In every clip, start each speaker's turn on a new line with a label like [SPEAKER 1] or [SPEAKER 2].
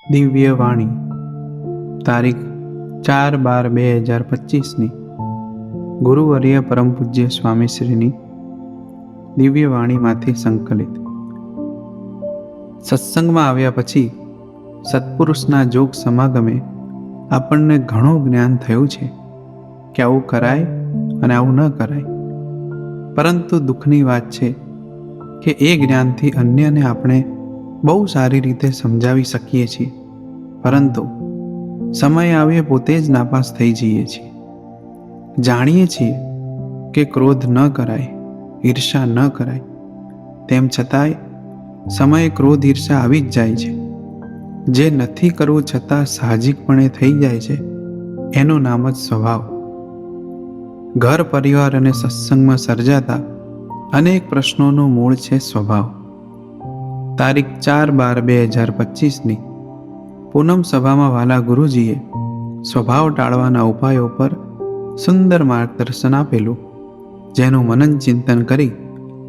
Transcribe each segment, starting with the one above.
[SPEAKER 1] દિવ્ય વાણી તારીખ 4/12/2025 ગુરુવર્ય પરમ પૂજ્ય સ્વામીશ્રીની દિવ્ય વાણીમાંથી સંકલિત. સત્સંગમાં આવ્યા પછી સત્પુરુષના જોગ સમાગમે આપણને ઘણું જ્ઞાન થયું છે કે આવું કરાય અને આવું ન કરાય. પરંતુ દુઃખની વાત છે કે એ જ્ઞાનથી અન્યને આપણે બહુ સારી રીતે સમજાવી શકીએ છીએ, પરંતુ સમય આવે પોતે જ નાપાસ થઈ જઈએ છીએ. જાણીએ છીએ કે ક્રોધ ન કરાય, ઈર્ષા ન કરાય, તેમ છતાંય સમયે ક્રોધ ઈર્ષા આવી જ જાય છે. જે નથી કરવું છતાં સાહજિકપણે થઈ જાય છે એનું નામ જ સ્વભાવ. ઘર પરિવાર અને સત્સંગમાં સર્જાતા અનેક પ્રશ્નોનું મૂળ છે સ્વભાવ. તારીખ 4/12/2025 પૂનમ સભામાં વાલા ગુરુજીએ સ્વભાવ ટાળવાના ઉપાયો પર સુંદર માર્ગદર્શન આપેલું, જેનું મનન ચિંતન કરી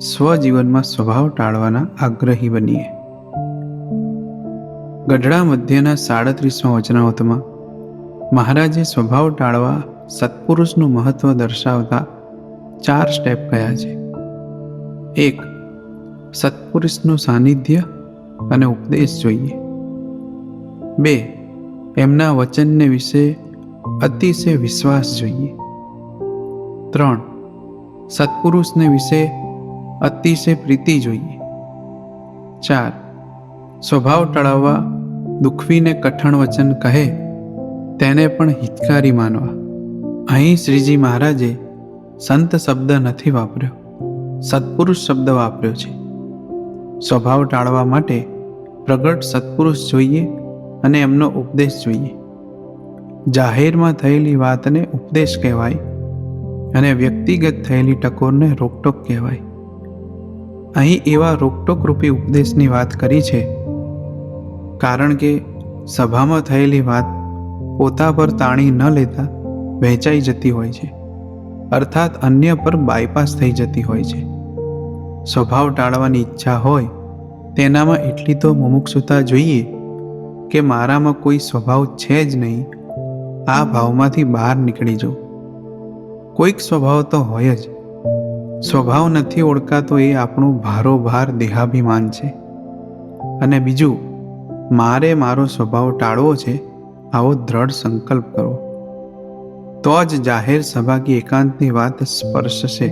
[SPEAKER 1] સ્વજીવનમાં સ્વભાવ ટાળવાના આગ્રહી બનીએ. ગઢડા મધ્યના 37મા વચનામૃતમાં મહારાજે સ્વભાવ ટાળવા સત્પુરુષનું મહત્વ દર્શાવતા 4 સ્ટેપ કયા છે. 1. સત્પુરુષનું સાનિધ્ય અને ઉપદેશ જોઈએ. 2. એમના વચનને વિશે અતિશય વિશ્વાસ જોઈએ. 3. સત્પુરુષને વિશે અતિશય પ્રીતિ જોઈએ. 4. સ્વભાવ ટાળવા દુઃખવીને કઠણ વચન કહે તેને પણ હિતકારી માનવા. અહીં શ્રીજી મહારાજે સંત શબ્દ નથી વાપર્યો, સત્પુરુષ શબ્દ વાપર્યો છે. સ્વભાવ ટાળવા માટે પ્રગટ સત્પુરુષ જોઈએ અને એમનો ઉપદેશ જોઈએ. જાહેરમાં થયેલી વાતને ઉપદેશ કહેવાય અને વ્યક્તિગત થયેલી ટકોરને રોકટોક કહેવાય. અહીં એવા રોકટોક રૂપી ઉપદેશની વાત કરી છે, કારણ કે સભામાં થયેલી વાત પોતા પર તાણી ન લેતા વહેંચાઈ જતી હોય છે, અર્થાત અન્ય પર બાયપાસ થઈ જતી હોય છે. સ્વભાવ ટાળવાની ઈચ્છા હોય તેનામાં એટલી તો મુમુક્ષુતા જોઈએ કે મારામાં કોઈ સ્વભાવ છે જ નહીં, આ ભાવમાંથી બહાર નીકળી જાઉં. કોઈક સ્વભાવ તો હોય જ. સ્વભાવ નથી ઓળખાતો એ આપણું ભારોભાર દેહાભિમાન છે. અને બીજું, મારે મારો સ્વભાવ ટાળવો છે આવો દ્રઢ સંકલ્પ કરો, તો જ જાહેર સભા કે એકાંતની વાત સ્પર્શશે.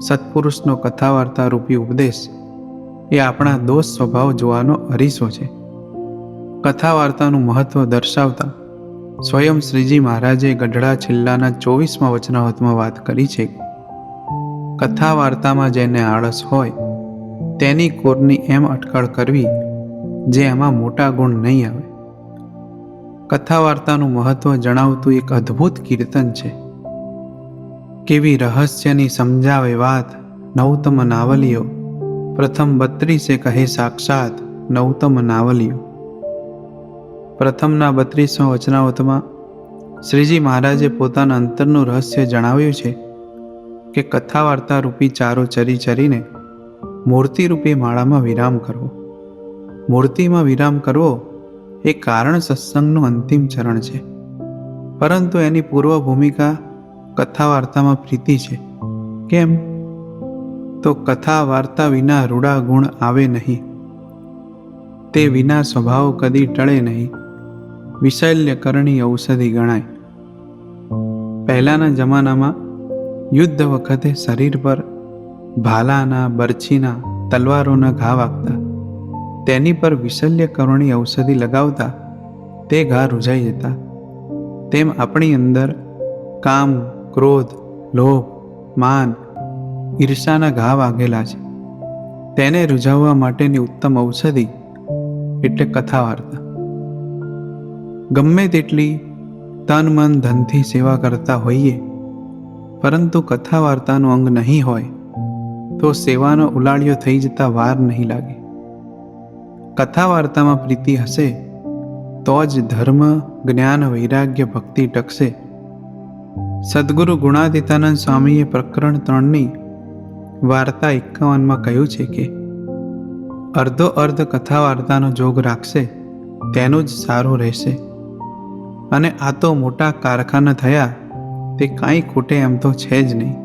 [SPEAKER 1] સત્પુરુષનો કથા વાર્તા રૂપી ઉપદેશ એ આપણા દોષ સ્વભાવ જોવાનો અરીસો છે. કથા વાર્તાનું મહત્વ દર્શાવતા સ્વયં શ્રીજી મહારાજે ગઢડા છેલ્લાના 24મા વચનામૃતમાં વાત કરી છે. કથા વાર્તામાં જેને આળસ હોય તેની કોરની એમ અટકળ કરવી જે એમાં મોટા ગુણ નહીં આવે. કથા વાર્તાનું મહત્વ જણાવતું એક અદ્ભુત કીર્તન છે. કેવી રહસ્યની સમજાવે વાત નવતમ નાવલીઓ, પ્રથમ 32 કહે સાક્ષાત નવતમ નાવલીઓ. પ્રથમના 32મા વચનામૃતમાં શ્રીજી મહારાજે પોતાના અંતરનું રહસ્ય જણાવ્યું છે કે કથા વાર્તા રૂપી ચારો ચરીને મૂર્તિ રૂપી માળામાં વિરામ કરવો. મૂર્તિમાં વિરામ કરવો એ કારણ સત્સંગનું અંતિમ ચરણ છે, પરંતુ એની પૂર્વ ભૂમિકા કથા વાર્તામાં પ્રીતિ છે. કેમ? તો કથા વાર્તા વિના રૂડા ગુણ આવે નહીં, તે વિના સ્વભાવ કદી ટળે નહીં, વિશલ્યકરણી ઔષધિ ગણાય. પહેલાના જમાનામાં યુદ્ધ વખતે શરીર પર ભાલાના, બરછીના, તલવારોના ઘા વાગતા, તેની પર વિશલ્યકરણી ઔષધિ લગાવતા તે ઘા રૂઝાઈ જતા. તેમ આપણી અંદર કામ, ક્રોધ, લોભ, માન, ઈર્ષાના ઘા વાગેલા છે. તેને રૂઝાવવા માટેની ઉત્તમ ઔષધિ એટલે કથા વાર્તા. ગમે તેટલી તન મન ધનથી સેવા કરતા હોઈએ, પરંતુ કથા વાર્તાનું અંગ નહીં હોય તો સેવાનો ઉલાળ્યો થઈ જતા વાર નહીં લાગે. કથા વાર્તામાં પ્રીતિ હશે તો જ ધર્મ, જ્ઞાન, વૈરાગ્ય, ભક્તિ ટકશે. સદગુરુ ગુણાતીતાનંદ સ્વામીએ પ્રકરણ 3ની વાર્તા 51માં કહ્યું છે કે અર્ધો અર્ધ કથા વાર્તાનો જોગ રાખશે તેનું જ સારું રહેશે. અને આ તો મોટા કારખાના થયા તે કાંઈ ખૂટે એમ તો છે જ નહીં.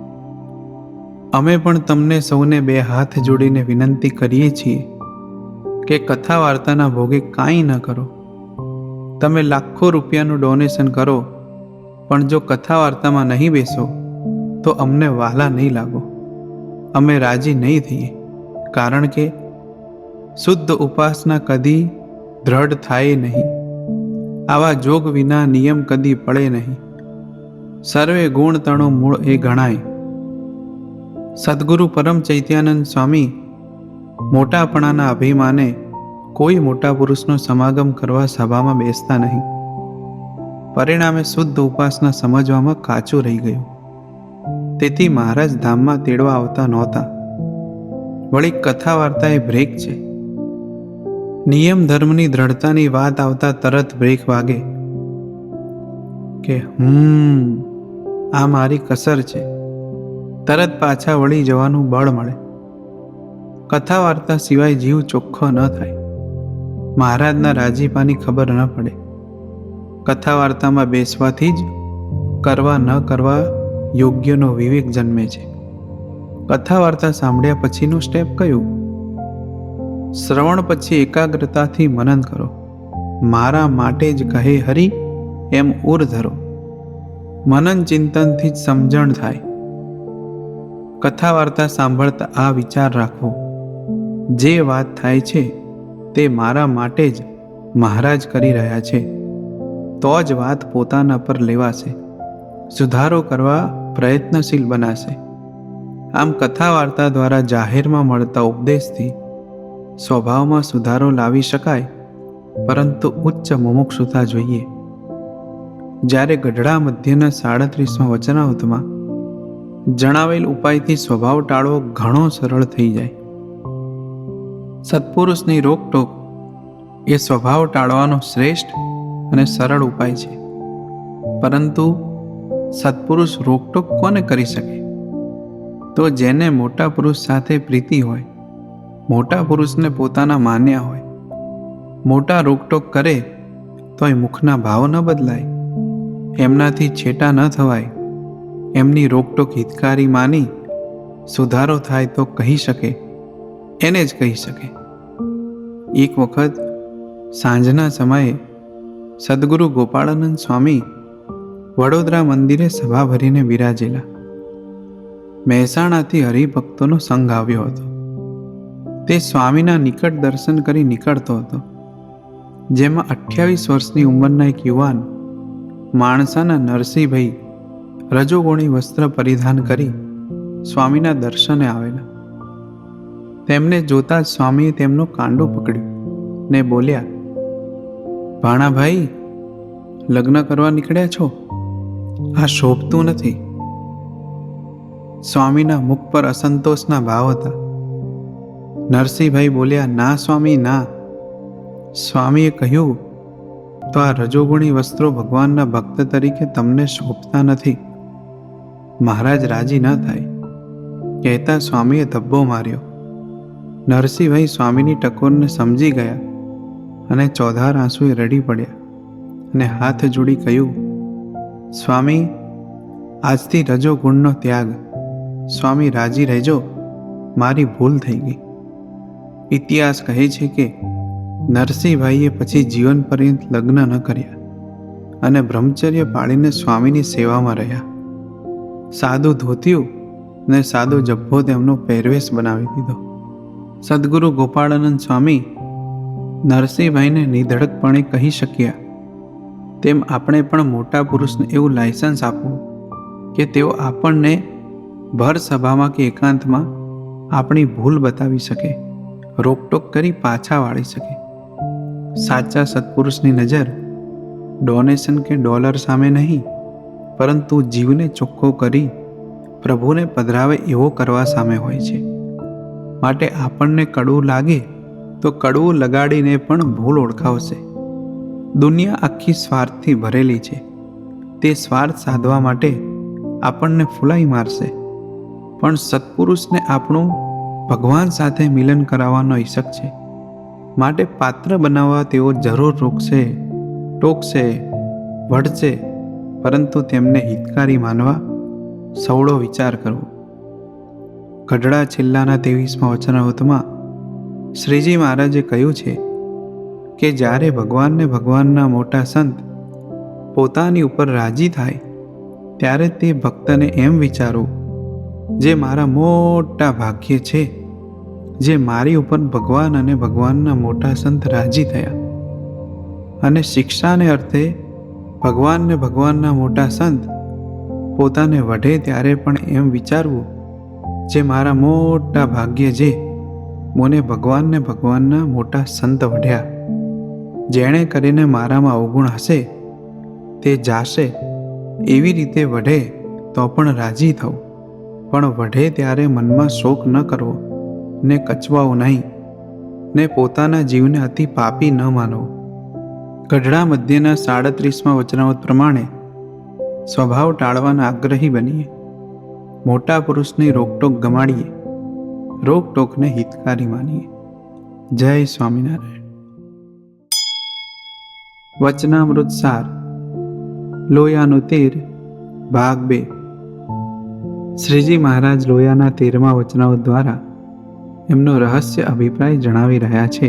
[SPEAKER 1] અમે પણ તમને સૌને બે હાથ જોડીને વિનંતી કરીએ છીએ કે કથા વાર્તાના ભોગે કાંઈ ન કરો. તમે લાખો રૂપિયાનું ડોનેશન કરો, પણ જો કથા વાર્તામાં નહીં બેસો તો અમને વહાલા નહીં લાગો. અમે રાજી નહીં થઈએ, કારણ કે શુદ્ધ ઉપાસના કદી દ્રઢ થાય નહીં. આવા જોગ વિના નિયમ કદી પડે નહીં. સર્વે ગુણ તણો મૂળ એ ગણાય. સદગુરુ પરમ ચૈત્યાનંદ સ્વામી મોટાપણાના અભિમાને કોઈ મોટા પુરુષનો સમાગમ કરવા સભામાં બેસતા નહીં. પરિણામે શુદ્ધ ઉપાસના સમજવામાં કાચું રહી ગયું. તેથી મહારાજ ધામમાં તેડવા આવતા નહોતા. વળી કથા વાર્તા એ બ્રેક છે. નિયમ ધર્મની દ્રઢતાની વાત આવતા તરત બ્રેક વાગે કે આ મારી કસર છે. તરત પાછા વળી જવાનું બળ મળે. કથા વાર્તા સિવાય જીવ ચોખ્ખો ન થાય. મહારાજના રાજીપાની ખબર ન પડે. કથા વાર્તામાં બેસવાથી જ કરવા ન કરવા યોગ્યનો વિવેક જન્મે છે. કથા વાર્તા સાંભળ્યા પછીનું સ્ટેપ કયું? શ્રવણ પછી એકાગ્રતાથી મનન કરો. મારા માટે જ કહે હરી એમ ઉર ધરો. મનન ચિંતનથી જ સમજણ થાય. કથા વાર્તા સાંભળતા આ વિચાર રાખવો, જે વાત થાય છે તે મારા માટે જ મહારાજ કરી રહ્યા છે, તો જ વાત પોતાના પર લેવાશે, સુધારો કરવા પ્રયત્નશીલ બનાશે. આમ કથા વાર્તા દ્વારા જાહેરમાં મળતા ઉપદેશથી સ્વભાવમાં સુધારો લાવી શકાય, પરંતુ ઉચ્ચ મુમુક્ષુતા જોઈએ. જ્યારે ગઢડા મધ્યના 37મા વચનાવતમાં જણાવેલ ઉપાયથી સ્વભાવ ટાળવો ઘણો સરળ થઈ જાય. સત્પુરુષની રોકટોક એ સ્વભાવ ટાળવાનો શ્રેષ્ઠ અને સરળ ઉપાય છે. પરંતુ સત્પુરુષ રોકટોક કોને કરી શકે? તો જેને મોટા પુરુષ સાથે પ્રીતિ હોય, મોટા પુરુષને પોતાના માન્યા હોય. મોટા રોકટોક કરે તોય મુખના ભાવ ન બદલાય, એમનાથી છેટા ન થવાય, એમની રોકટોક હિતકારી માની સુધારો થાય તો કહી શકે, એને જ કહી શકે. એક વખત સાંજના સમયે સદગુરુ ગોપાળાનંદ સ્વામી વડોદરા મંદિરે સભા ભરીને બિરાજેલા. મહેસાણાથી હરિભક્તોનો સંઘ આવ્યો હતો. તે સ્વામીના નિકટ દર્શન કરી નીકળતો હતો, જેમાં 28 વર્ષની ઉંમરના એક યુવાન માણસાના નરસિંહભાઈ રજોગુણી વસ્ત્ર પરિધાન કરી સ્વામીના દર્શને આવેલા. તેમને જોતા જ સ્વામીએ તેમનો કાંડો પકડ્યો ને બોલ્યા, ભાણાભાઈ, લગ્ન કરવા નીકળ્યા છો? આ શોભતું નથી. સ્વામીના મુખ પર અસંતોષના ભાવ હતા. નરસિંહભાઈ બોલ્યા, ના સ્વામી, ના. સ્વામીએ કહ્યું, તો આ રજોગુણી વસ્ત્રો ભગવાનના ભક્ત તરીકે તમને શોભતા નથી. મહારાજ રાજી ન થાય. કહેતા સ્વામીએ ધબ્બો માર્યો. નરસિંહભાઈ સ્વામીની ટકોરને સમજી ગયા અને ચોધાર આંસુએ રડી પડ્યા અને હાથ જોડી કહ્યું, સ્વામી, આજથી રજોગુણનો ત્યાગ. સ્વામી, રાજી રહેજો, મારી ભૂલ થઈ ગઈ. ઇતિહાસ કહે છે કે નરસિંહભાઈએ પછી જીવન પર્યંત લગ્ન ન કર્યા અને બ્રહ્મચર્ય પાળીને સ્વામીની સેવામાં રહ્યા. સાદું ધોતિયું અને સાદો જબ્બો તેમનો પહેરવેશ બનાવી દીધો. સદગુરુ ગોપાળાનંદ સ્વામી નરસિંહભાઈને નિધડકપણે કહી શક્યા તેમ આપણે પણ મોટા પુરુષને એવું લાયસન્સ આપવું કે તેઓ આપણને ભર સભામાં કે એકાંતમાં આપણી ભૂલ બતાવી શકે, રોકટોક કરી પાછા વાળી શકે. સાચા સત્પુરુષની નજર ડોનેશન કે ડોલર સામે નહીં, પરંતુ જીવને ચોખ્ખો કરી પ્રભુને પધરાવે એવો કરવા સામે હોય છે. માટે આપણને કડવું લાગે તો કડવું લગાડીને પણ ભૂલ ઓળખાવશે. દુનિયા આખી સ્વાર્થથી ભરેલી છે. તે સ્વાર્થ સાધવા માટે આપણને ફૂલાઈ મારશે, પણ સત્પુરુષને આપણું ભગવાન સાથે મિલન કરાવવાનો ઈશક છે. માટે પાત્ર બનાવવા તેઓ જરૂર રોકશે, ટોકશે, વઢશે, પરંતુ તેમને હિતકારી માનવા સવળો વિચાર કરવો. ગઢડા છેલ્લાના 23મા વચનામૃતમાં શ્રીજી મહારાજે કહ્યું છે કે જ્યારે ભગવાનને ભગવાનના મોટા સંત પોતાની ઉપર રાજી થાય ત્યારે તે ભક્તને એમ વિચારવું, જે મારા મોટા ભાગ્ય છે, જે મારી ઉપર ભગવાન અને ભગવાનના મોટા સંત રાજી થયા. અને શિક્ષાને અર્થે ભગવાનને ભગવાનના મોટા સંત પોતાને વઢે ત્યારે પણ એમ વિચારવું, જે મારા મોટા ભાગ્ય જે મને ભગવાનને ભગવાનના મોટા સંત વઢ્યા. જેણે કરીને મારામાં અવગુણ હશે તે જાશે, એવી રીતે વઢે તો પણ રાજી થવું, પણ વઢે ત્યારે મનમાં શોક ન કરવો, ને કચવાવું નહીં, ને પોતાના જીવને અતિ પાપી ન માનવો. ગઢડા મધ્યના 37મા વચનામૃત પ્રમાણે સ્વભાવ ટાળવાના આગ્રહી બનીએ, મોટા પુરુષની રોકટોક ગમાડીએ, રોકટોકને હિતકારી માનીએ. જય સ્વામિનારાયણ. વચનામૃત સાર લોયાનું તીર ભાગ 2. શ્રીજી મહારાજ લોયાના 13મા વચનામૃત દ્વારા એમનો રહસ્ય અભિપ્રાય જણાવી રહ્યા છે.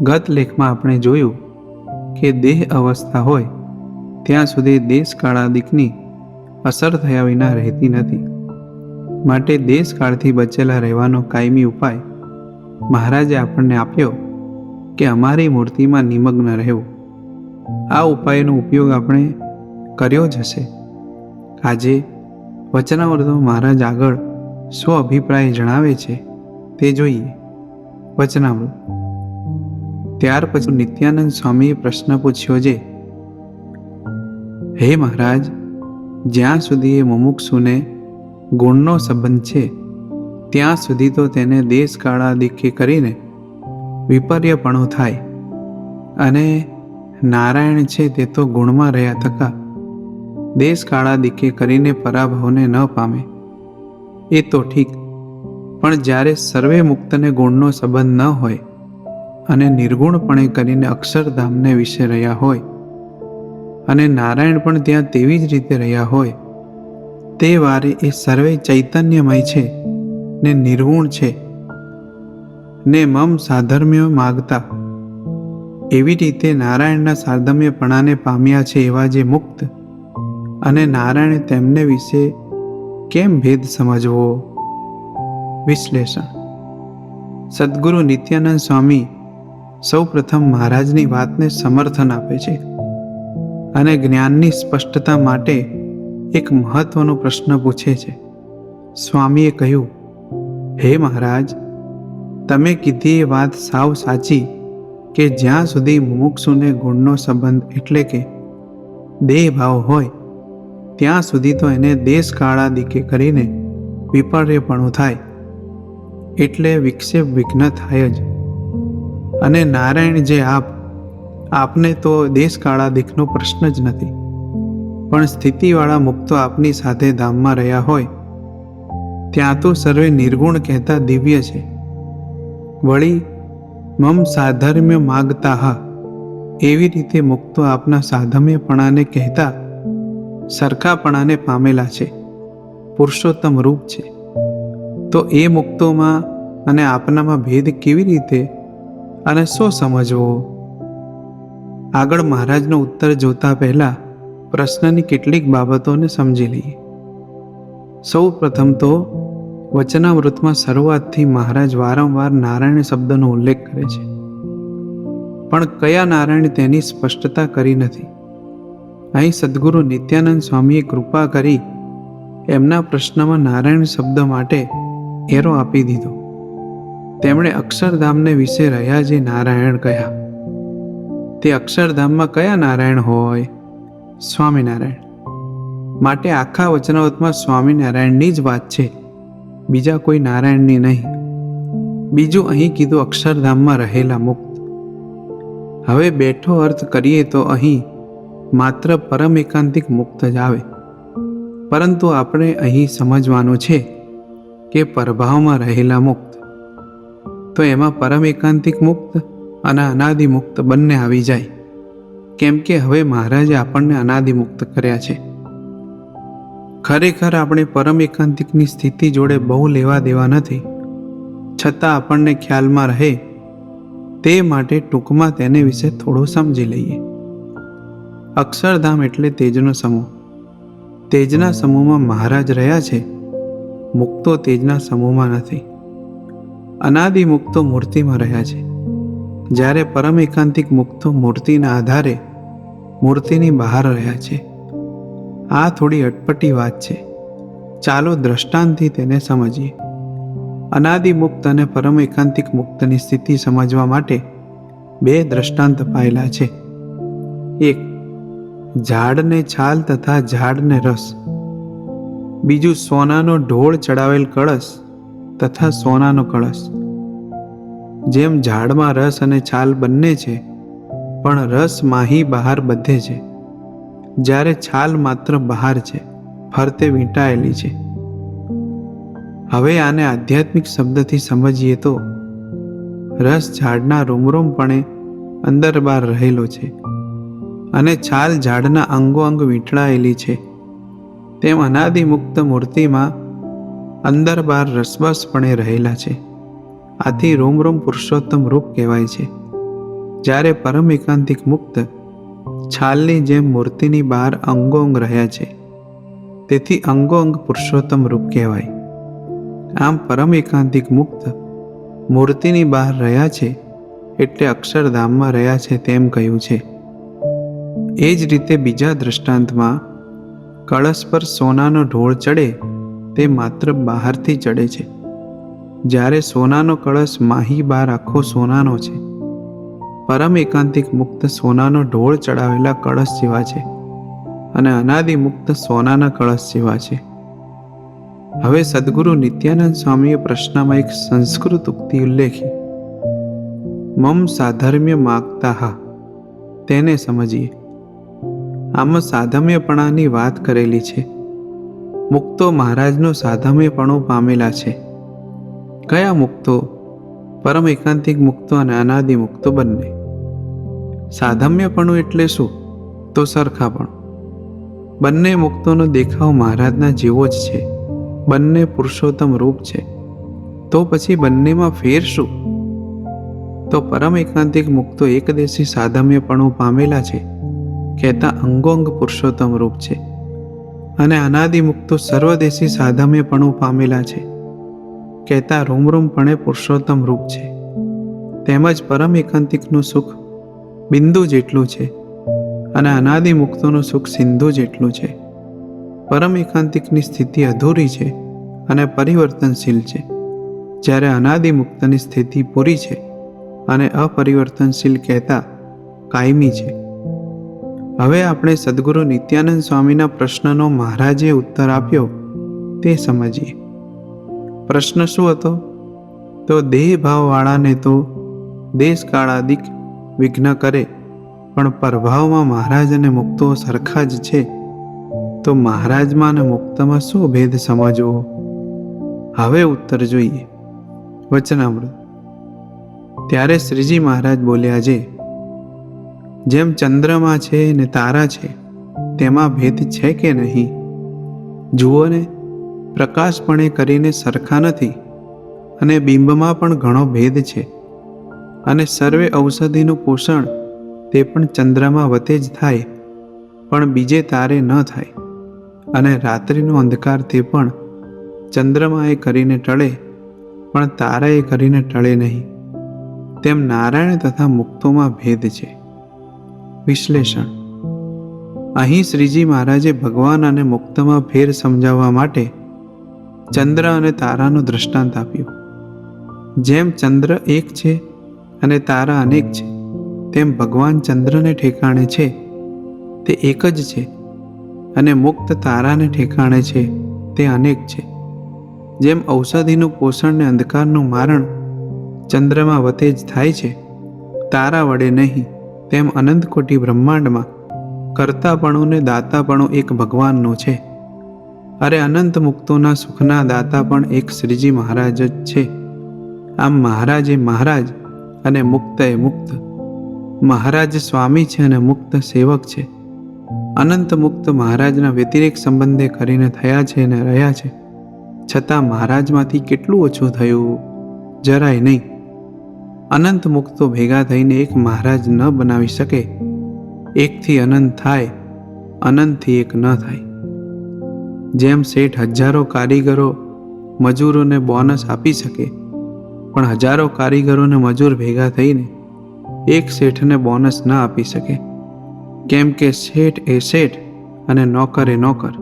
[SPEAKER 1] ગત લેખમાં આપણે જોયું કે દેહ અવસ્થા હોય ત્યાં સુધી દેશકાળાદિકની અસર થયા વિના રહેતી નથી. માટે દેશકાળથી બચેલા રહેવાનો કાયમી ઉપાય મહારાજે આપણને આપ્યો કે અમારી મૂર્તિમાં નિમગ્ન રહેવું. આ ઉપાયનો ઉપયોગ આપણે કર્યો જ હશે. આજે વચનામૃતમાં મહારાજ આગળ સ્વ અભિપ્રાય જણાવે છે તે જોઈએ. વચનામૃત. ત્યાર પછી નિત્યાનંદ સ્વામીએ પ્રશ્ન પૂછ્યો છે, હે મહારાજ, જ્યાં સુધી એ મુમુક્ષુને ગુણનો સંબંધ છે ત્યાં સુધી તો તેને દેશકાળાદિકે કરીને વિપર્યપણું થાય, અને નારાયણ છે તે તો ગુણમાં રહ્યા થકા દેશકાળાદિકે કરીને પરાભવને ન પામે. એ તો ઠીક, પણ જ્યારે સર્વે મુક્તને ગુણનો સંબંધ ન હોય અને નિર્ગુણપણે કરીને અક્ષરધામને વિશે રહ્યા હોય, અને નારાયણ પણ ત્યાં તેવી જ રીતે રહ્યા હોય, તે વારે એ સર્વે ચૈતન્યમય છે ને નિર્ગુણ છે ને મમ સાધર્મ્ય માગતા, એવી રીતે નારાયણના સાધર્મ્યપણાને પામ્યા છે એવા જે મુક્ત અને નારાયણ તેમને વિશે કેમ ભેદ સમજવો? વિશ્લેષણ. સદ્ગુરુ નિત્યાનંદ સ્વામી સૌ પ્રથમ મહારાજની વાતને સમર્થન આપે છે અને જ્ઞાનની સ્પષ્ટતા માટે એક મહત્વનો પ્રશ્ન પૂછે છે. સ્વામીએ કહ્યું, હે મહારાજ, તમે કીધી એ વાત સાવ સાચી કે જ્યાં સુધી મુમુક્ષુને ગુણનો સંબંધ એટલે કે દેહ ભાવ હોય ત્યાં સુધી તો એને દેશકાળાદિકે કરીને વિપર્યપણું થાય, એટલે વિક્ષેપ વિઘ્ન થાય જ. અને નારાયણ જે આપને તો દેશકાળાદિકનો પ્રશ્ન જ નથી, પણ સ્થિતિવાળા મુક્તો આપની સાથે ધામમાં રહ્યા હોય ત્યાં તો સર્વે નિર્ગુણ કહેતા દિવ્ય છે. વળી મમ સાધર્મ્ય માગતા, એવી રીતે મુક્તો આપના સાધમ્યપણાને કહેતા સરખાપણાને પામેલા છે, પુરુષોત્તમ રૂપ છે. તો એ મુક્તોમાં અને આપનામાં ભેદ કેવી રીતે અને શું સમજવો? આગળ મહારાજનો ઉત્તર જોતા પહેલા પ્રશ્નની કેટલીક બાબતોને સમજી લઈએ. સૌ પ્રથમ તો વચનામૃતમાં શરૂઆતથી મહારાજ વારંવાર નારાયણ શબ્દનો ઉલ્લેખ કરે છે, પણ કયા નારાયણ તેની સ્પષ્ટતા કરી નથી. અહીં સદ્ગુરુ નિત્યાનંદ સ્વામીએ કૃપા કરી એમના પ્રશ્નમાં નારાયણ શબ્દ માટે એરો આપી દીધો. તેમણે અક્ષરધામને વિશે રહ્યા જે નારાયણ કહ્યા, તે અક્ષરધામમાં કયા નારાયણ હોય? સ્વામિનારાયણ. માટે આખા વચનામૃતમાં સ્વામિનારાયણની જ વાત છે, બીજા કોઈ નારાયણની નહીં. બીજું અહીં કીધું અક્ષરધામમાં રહેલા મુક્ત. હવે બેઠો અર્થ કરીએ તો અહીં માત્ર પરમ એકાંતિક મુક્ત જ આવે, પરંતુ આપણે અહીં સમજવાનું છે કે પરભાવમાં રહેલા મુક્ત. તો એમાં પરમ એકાંતિક મુક્ત અને અનાદિ મુક્ત બંને આવી જાય, કેમ કે હવે મહારાજે આપણને અનાદિ મુક્ત કર્યા છે. ખરેખર આપણે પરમ એકાંતિકની સ્થિતિ જોડે બહુ લેવા દેવા નથી, છતાં આપણને ખ્યાલમાં રહે તે માટે ટૂંકમાં તેને વિશે થોડું સમજી લઈએ. અક્ષરધામ એટલે તેજનો સમૂહ. તેજના સમૂહમાં મહારાજ રહ્યા છે, મુક્તો તેજના સમૂહમાં નથી. અનાદિ મુક્તો મૂર્તિમાં રહ્યા છે, જ્યારે પરમ એકાંતિક મુક્તો મૂર્તિના આધારે મૂર્તિની બહાર રહ્યા છે. આ થોડી અટપટી વાત છે, ચાલો દ્રષ્ટાંતથી તેને સમજીએ. અનાદિ મુક્ત અને પરમ એકાંતિક મુક્તની સ્થિતિ સમજવા માટે બે દ્રષ્ટાંત અપાયેલા છે. એક, ઝાડને છાલ તથા ઝાડને રસ. બીજું, સોનાનો ઢોળ ચડાવેલ કળશ તથા સોનાનો કળશ. જેમ ઝાડમાં રસ અને છાલ બંને છે, પણ રસ માહી બહાર બધે છે, જ્યારે છાલ માત્ર બહાર છે, ફરતે વીંટાયેલી છે. હવે આને આધ્યાત્મિક શબ્દથી સમજીએ તો રસ ઝાડના રોમરોમપણે અંદર બહાર રહેલો છે અને છાલ ઝાડના અંગો અંગ વીંટળાયેલી છે. તેમ અનાદિ મુક્ત મૂર્તિમાં અંદર બહાર રસબસપણે રહેલા છે. આથી રોમ પુરુષોત્તમ રૂપ કહેવાય છે, જ્યારે પરમ એકાંતિક મુક્ત છાલની જેમ મૂર્તિની બહાર અંગોંગ રહ્યા છે, તેથી અંગોંગ પુરુષોત્તમ રૂપ કહેવાય. આમ પરમ એકાંતિક મુક્ત મૂર્તિની બહાર રહ્યા છે એટલે અક્ષરધામમાં રહ્યા છે તેમ કહ્યું છે. એ જ રીતે બીજા દ્રષ્ટાંતમાં કળશ પર સોનાનો ઢોળ ચડે તે માત્ર બહારથી ચડે છે, જ્યારે સોનાનો કળશ માહી બહાર આખો સોનાનો છે. પરમ એકાંતિક મુક્ત સોનાનો ઢોળ ચડાવેલા કળશ જેવા છે અને અનાદિ મુક્ત સોનાના કળશ જેવા છે. હવે સદગુરુ નિત્યાનંદ સ્વામીએ પ્રશ્નમાં એક સંસ્કૃત ઉક્તિ ઉલ્લેખી, મમ સાધર્મ્ય માગતા, તેને સમજીએ. આમાં સાધમ્યપણાની વાત કરેલી છે. મુક્તો મહારાજનો સાધમ્યપણું પામેલા છે. કયા મુક્તો? પરમ એકાંતિક મુક્તો અને અનાદિ મુક્તો બંને. સાધમ્યપણું એટલે શું? તો સરખાપણું. બંને મુક્તોનો દેખાવ મહારાજના જેવો જ છે, બંને પુરુષોત્તમ રૂપ છે, તો પછી બંનેમાં ફેર શું? તો પરમ એકાંતિક મુક્તો એકદેશી સાધમ્યપણું પામેલા છે, કહેતા અંગોંગ પુરુષોત્તમ રૂપ છે, અને અનાદિ મુક્તો સર્વદેશી સાધમ્યપણું પામેલા છે, કહેતા રોમરોમપણે પુરુષોત્તમ રૂપ છે. તેમજ પરમ એકાંતિકનું સુખ બિંદુ જેટલું છે અને અનાદિ મુક્તોનું સુખ સિંધુ જેટલું છે. પરમ એકાંતિકની સ્થિતિ અધૂરી છે અને પરિવર્તનશીલ છે, જ્યારે અનાદિ મુક્તની સ્થિતિ પૂરી છે અને અપરિવર્તનશીલ કહેતા કાયમી છે. હવે આપણે સદગુરુ નિત્યાનંદ સ્વામીના પ્રશ્નનો મહારાજે ઉત્તર આપ્યો તે સમજીએ. પ્રશ્ન શું હતો? તો દેહ ભાવવાળાને તો દેશકાળાદિક વિઘ્ન કરે, પણ પરભાવમાં મહારાજ અને મુક્તો સરખા જ છે, તો મહારાજમાં અને મુક્તમાં શું ભેદ સમજવો? હવે ઉત્તર જોઈએ. વચનામૃત. ત્યારે શ્રીજી મહારાજ બોલ્યા છે, જેમ ચંદ્રમાં છે ને તારા છે, તેમાં ભેદ છે કે નહીં? જુઓ ને, પ્રકાશપણે કરીને સરખા નથી, અને બિંબમાં પણ ઘણો ભેદ છે, અને સર્વે ઔષધિનું પોષણ તે પણ ચંદ્રમાં વતે જ થાય, પણ બીજે તારે ન થાય, અને રાત્રિનો અંધકાર તે પણ ચંદ્રમાએ કરીને ટળે, પણ તારાએ કરીને ટળે નહીં. તેમ નારાયણ તથા મુક્તોમાં ભેદ છે. વિશ્લેષણ. અહીં શ્રીજી મહારાજે ભગવાન અને મુક્તમાં ફેર સમજાવવા માટે ચંદ્ર અને તારાનું દ્રષ્ટાંત આપ્યું. જેમ ચંદ્ર એક છે અને તારા અનેક છે, તેમ ભગવાન ચંદ્રને ઠેકાણે છે તે એક જ છે, અને મુક્ત તારાને ઠેકાણે છે તે અનેક છે. જેમ ઔષધિનું પોષણ ને અંધકારનું મારણ ચંદ્રમાં વતે જ થાય છે, તારા વડે નહીં, તેમ અનંત કોટી બ્રહ્માંડમાં કર્તાપણું ને દાતાપણું એક ભગવાનનું છે. અરે અનંત મુક્તોના સુખના દાતા પણ એક શ્રીજી મહારાજ જ છે, આમ મહારાજ એ મહારાજ અને મુક્ત એ મુક્ત. મહારાજ સ્વામી છે અને મુક્ત સેવક છે. અનંત મુક્ત મહારાજના વ્યતિરેક સંબંધે કરીને થયા છે અને રહ્યા છે, છતાં મહારાજમાંથી કેટલું ઓછું થયું? જરાય નહીં. અનંત મુક્તો ભેગા થઈને એક મહારાજ ન બનાવી શકે. એકથી અનંત થાય, અનંતથી એક ન થાય. જેમ શેઠ હજારો કારીગરો મજૂરોને બોનસ આપી શકે, પણ હજારો કારીગરોને મજૂર ભેગા થઈને એક શેઠને બોનસ ન આપી શકે. કેમ કે શેઠ એ શેઠ અને નોકર એ નોકર,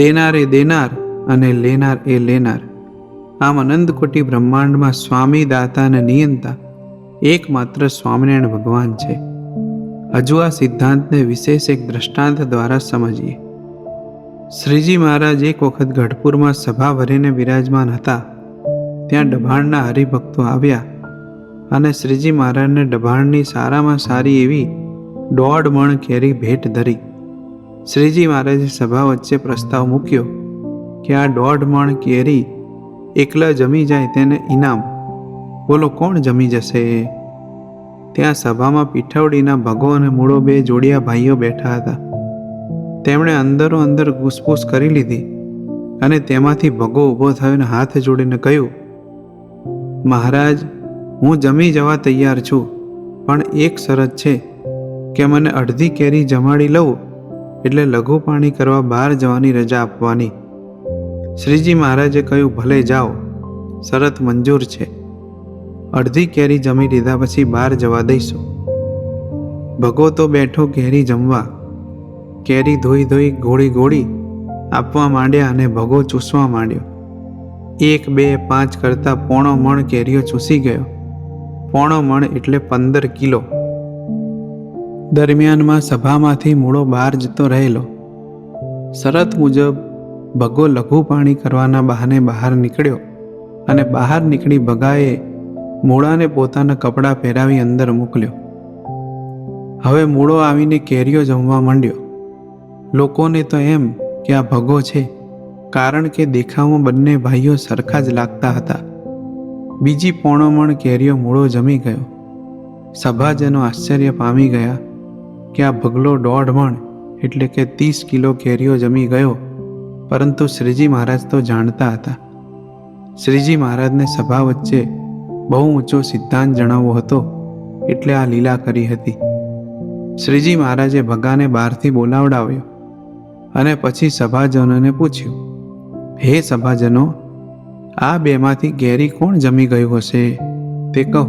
[SPEAKER 1] દેનાર એ દેનાર અને લેનાર એ લેનાર. આમ અનંત કોટી બ્રહ્માંડમાં સ્વામી, દાતા અને નિયંતા એકમાત્ર સ્વામિનારાયણ ભગવાન છે. હજુ આ સિદ્ધાંતને વિશેષ એક દ્રષ્ટાંત દ્વારા સમજીએ. શ્રીજી મહારાજ એક વખત ગઢપુરમાં સભા ભરીને બિરાજમાન હતા. ત્યાં ડભાણના હરિભક્તો આવ્યા અને શ્રીજી મહારાજને ડભાણની સારામાં સારી એવી 1.5 મણ કેરી ભેટ ધરી. શ્રીજી મહારાજે સભા વચ્ચે પ્રસ્તાવ મૂક્યો કે આ 1.5 મણ કેરી એકલા જમી જાય તેને ઇનામ. બોલો કોણ જમી જશે? ત્યાં સભામાં પીઠવડીના ભગો અને મૂળો 2 જોડિયા ભાઈઓ બેઠા હતા. તેમણે અંદરો અંદર ઘૂસપૂસ કરી લીધી અને તેમાંથી ભગો ઊભો થયો અને હાથ જોડીને કહ્યું, મહારાજ, હું જમી જવા તૈયાર છું, પણ એક શરત છે કે મને અડધી કેરી જમાડી લઉં એટલે લઘુ પાણી કરવા બહાર જવાની રજા આપવાની. શ્રીજી મહારાજે કહ્યું, ભલે જાઓ, શરત મંજૂર છે. અડધી કેરી જમી લીધા પછી બહાર જવા દઈશું. ભગો તો બેઠો કેરી જમવા. કેરી ધોઈ ધોઈ ગોળી ગોળી આપવા માંડ્યા અને ભગો ચૂસવા માંડ્યો. 1, 2, 5 કરતાં 1.5 મણ કેરીઓ ચૂસી ગયો. 1.5 મણ એટલે 15 કિલો. દરમિયાનમાં સભામાંથી મૂળો બહાર જતો રહેલો. શરત મુજબ ભગો લઘુ પાણી કરવાના બહાને બહાર નીકળ્યો અને બહાર નીકળી ભગાએ મૂળાને પોતાના કપડાં પહેરાવી અંદર મોકલ્યો. હવે મૂળો આવીને કેરીઓ જમવા માંડ્યો. લોકોને તો એમ કે આ ભગો છે, કારણ કે દેખાવમાં બંને ભાઈઓ સરખા જ લાગતા હતા. બીજી 1.5 મણ કેરીઓ મૂળો જમી ગયો. સભાજનો આશ્ચર્ય પામી ગયા કે આ ભગલો 1.5 મણ એટલે કે 30 કિલો કેરીઓ જમી ગયો. પરંતુ શ્રીજી મહારાજ તો જાણતા હતા. શ્રીજી મહારાજને સભા વચ્ચે બહુ ઊંચો સિદ્ધાંત જણાવવો હતો, એટલે આ લીલા કરી હતી. શ્રીજી મહારાજે ભગાને બહારથી બોલાવડાવ્યો અને પછી સભાજનોને પૂછ્યું, હે સભાજનો, આ 2માંથી કેરી કોણ જમી ગયું હશે તે કહો.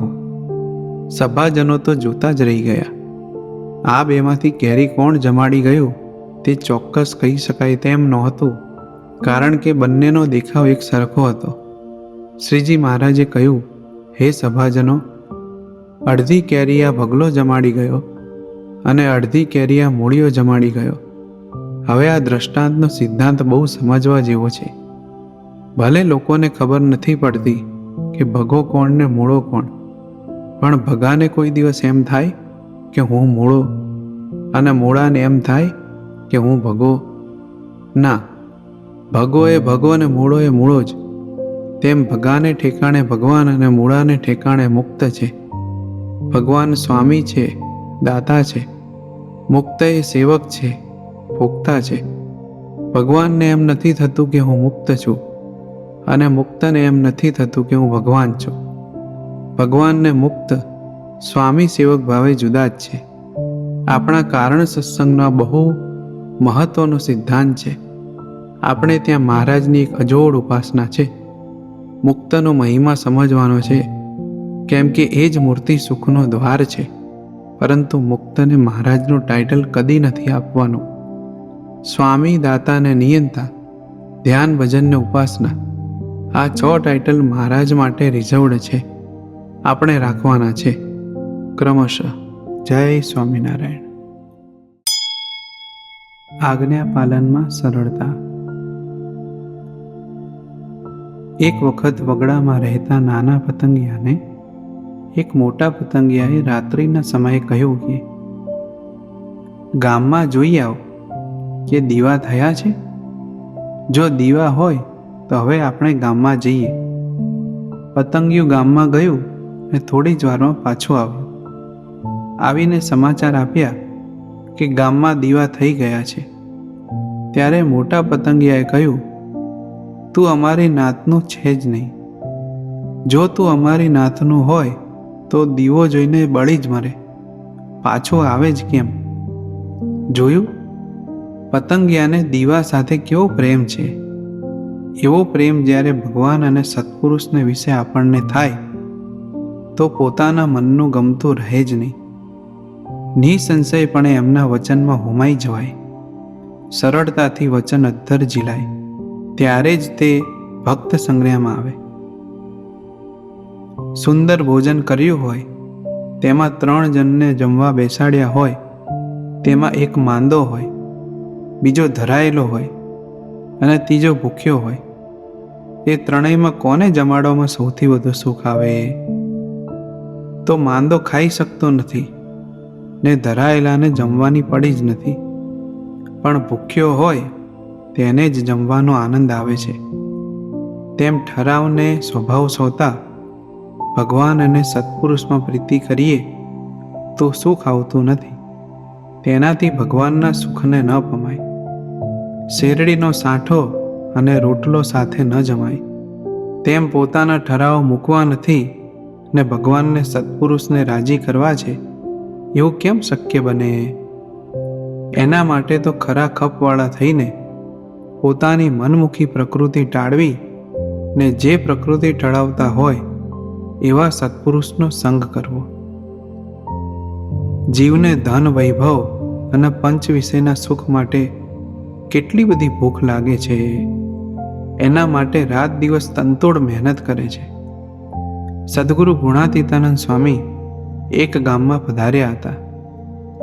[SPEAKER 1] સભાજનો તો જોતા જ રહી ગયા. આ 2માંથી કેરી કોણ જમાડી ગયું તે ચોક્કસ કહી શકાય તેમ નહોતું, કારણ કે બંનેનો દેખાવ એક સરખો હતો. શ્રીજી મહારાજે કહ્યું, હે સભાજનો, અડધી કેરી આ ભગલો જમાડી ગયો અને અડધી કેરી આ મૂળિયો જમાડી ગયો. હવે આ દ્રષ્ટાંતનો સિદ્ધાંત બહુ સમજવા જેવો છે. ભલે લોકોને ખબર નથી પડતી કે ભગો કોણ ને મૂળો કોણ, પણ ભગાને કોઈ દિવસ એમ થાય કે હું મૂળો અને મૂળાને એમ થાય કે હું ભગો? ના, ભગો એ ભગો અને મૂળો એ મૂળો જ. તેમ ભગાને ઠેકાણે ભગવાન અને મૂળાને ઠેકાણે મુક્ત છે. ભગવાન સ્વામી છે, દાતા છે. મુક્ત એ સેવક છે, ભોગતા છે. ભગવાનને એમ નથી થતું કે હું મુક્ત છું અને મુક્તને એમ નથી થતું કે હું ભગવાન છું. ભગવાનને મુક્ત, સ્વામી સેવક ભાવે જુદા જ છે. આપણા કારણ સત્સંગનો બહુ મહત્વનો સિદ્ધાંત છે. આપણે ત્યાં મહારાજની એક અજોડ ઉપાસના છે. મુક્તનો મહિમા સમજવાનો છે, કેમ કે એ જ મૂર્તિ સુખનો દ્વાર છે. પરંતુ મુક્તને મહારાજનું ટાઇટલ કદી નથી આપવાનું. સ્વામી, દાતા અને નિયંતા, ધ્યાન, ભજન ને ઉપાસના, આ 6 ટાઇટલ મહારાજ માટે રિઝર્વડ છે. આપણે રાખવાના છે ક્રમશઃ. જય સ્વામિનારાયણ. આજ્ઞા પાલનમાં સરળતા. એક વખત વગડામાં રહેતા નાના પતંગિયાને એક મોટા પતંગિયાએ રાત્રિના સમયે કહ્યું કે ગામમાં જોઈ આવ કે દીવા થયા છે. જો દીવા હોય તો હવે આપણે ગામમાં જઈએ. પતંગિયું ગામમાં ગયું અને થોડી જ વારમાં પાછું આવ્યું. આવીને સમાચાર આપ્યા કે ગામમાં દીવા થઈ ગયા છે. ત્યારે મોટા પતંગિયાએ કહ્યું, તું અમારી નાતનું છે જ નહીં. જો તું અમારી નાતનું હોય તો દીવો જોઈને બળી જ મરે, પાછો આવે જ કેમ? જોયું, પતંગિયાને દીવા સાથે કેવો પ્રેમ છે. એવો પ્રેમ જ્યારે ભગવાન અને સત્પુરુષને વિશે આપણને થાય તો પોતાના મનનું ગમતું રહે જ નહીં. નિસંશયપણે એમના વચનમાં હોમાઈ જવાય, સરળતાથી વચન અદ્ધર ઝીલાય, ત્યારે જ તે ભક્ત સંગ્રહમાં આવે. સુંદર ભોજન કર્યું હોય, તેમાં 3 જણને જમવા બેસાડ્યા હોય, તેમાં એક માંદો હોય, બીજો ધરાયેલો હોય અને ત્રીજો ભૂખ્યો હોય. એ ત્રણેયમાં કોને જમાડવામાં સૌથી વધુ સુખ આવે? તો માંદો ખાઈ શકતો નથી ને ધરાયેલાને જમવાની પડી જ નથી, પણ ભૂખ્યો હોય તેને જ જમવાનો આનંદ આવે છે. તેમ ઠરાવને સ્વભાવ સોતા ભગવાન અને સત્પુરુષમાં પ્રીતિ કરીએ તો સુખ આવતું નથી. તેનાથી ભગવાનના સુખને ન પમાય. શેરડીનો સાંઠો અને રોટલો સાથે ન જમાય. તેમ પોતાના ઠરાવ મૂકવા નથી ને ભગવાનને સત્પુરુષને રાજી કરવા છે, એવું કેમ શક્ય બને? એના માટે તો ખરા ખપવાળા થઈને પોતાની મનમુખી પ્રકૃતિ ટાળવી ને જે પ્રકૃતિ ટળાવતા હોય એવા સત્પુરુષનો સંગ કરવો. જીવને ધન, વૈભવ અને પંચ વિષયના સુખ માટે કેટલી બધી ભૂખ લાગે છે. એના માટે રાત દિવસ તનતોડ મહેનત કરે છે. સદગુરુ ગુણાતીતાનંદ સ્વામી એક ગામમાં પધાર્યા હતા.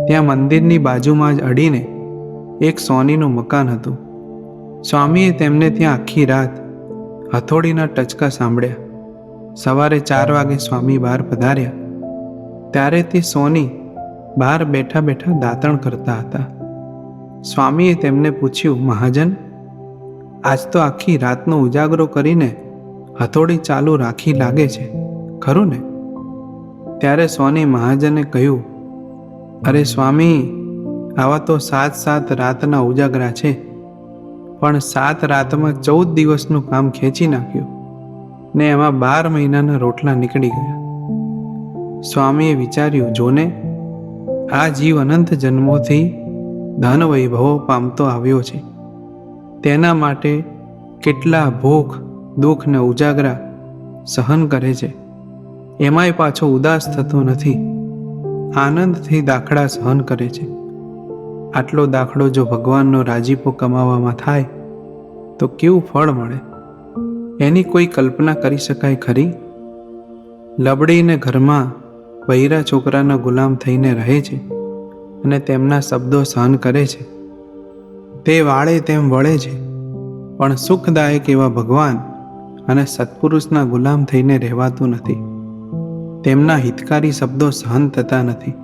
[SPEAKER 1] ત્યાં મંદિરની બાજુમાં જ અડીને એક સોનીનું મકાન હતું. સ્વામીએ તેમને ત્યાં આખી રાત હથોડીના ટચકા સાંભળ્યા. સવારે 4 વાગે સ્વામી બહાર પધાર્યા ત્યારે તે સોની બહાર બેઠા બેઠા દાતણ કરતા હતા. સ્વામીએ તેમને પૂછ્યું, મહાજન, આજ તો આખી રાતનો ઉજાગરો કરીને હથોડી ચાલુ રાખી લાગે છે, ખરું ને? ત્યારે સોની મહાજને કહ્યું, અરે સ્વામી, આવા તો 7 રાતના ઉજાગરા છે, પણ 7 રાતમાં 14 દિવસનું કામ ખેંચી નાખ્યું ને એમાં 12 મહિનાના રોટલા નીકળી ગયા. સ્વામીએ વિચાર્યું, જોને, આ જીવ અનંત જન્મોથી ધન વૈભવો પામતો આવ્યો છે. તેના માટે કેટલા ભૂખ, દુઃખ ને ઉજાગરા સહન કરે છે. એમાંય પાછો ઉદાસ થતો નથી, આનંદથી દાખલા સહન કરે છે. આટલો દાખલો જો ભગવાનનો રાજીપો કમાવામાં થાય તો કેવું ફળ મળે, એની કોઈ કલ્પના કરી શકાય ખરી? લબડીને ઘરમાં બૈરા છોકરાના ગુલામ થઈને રહે છે અને તેમના શબ્દો સહન કરે છે. તે વાળે તેમ વળે છે, પણ સુખદાયક એવા ભગવાન અને સત્પુરુષના ગુલામ થઈને રહેવાતું નથી. તેમના હિતકારી શબ્દો સહન થતા નથી.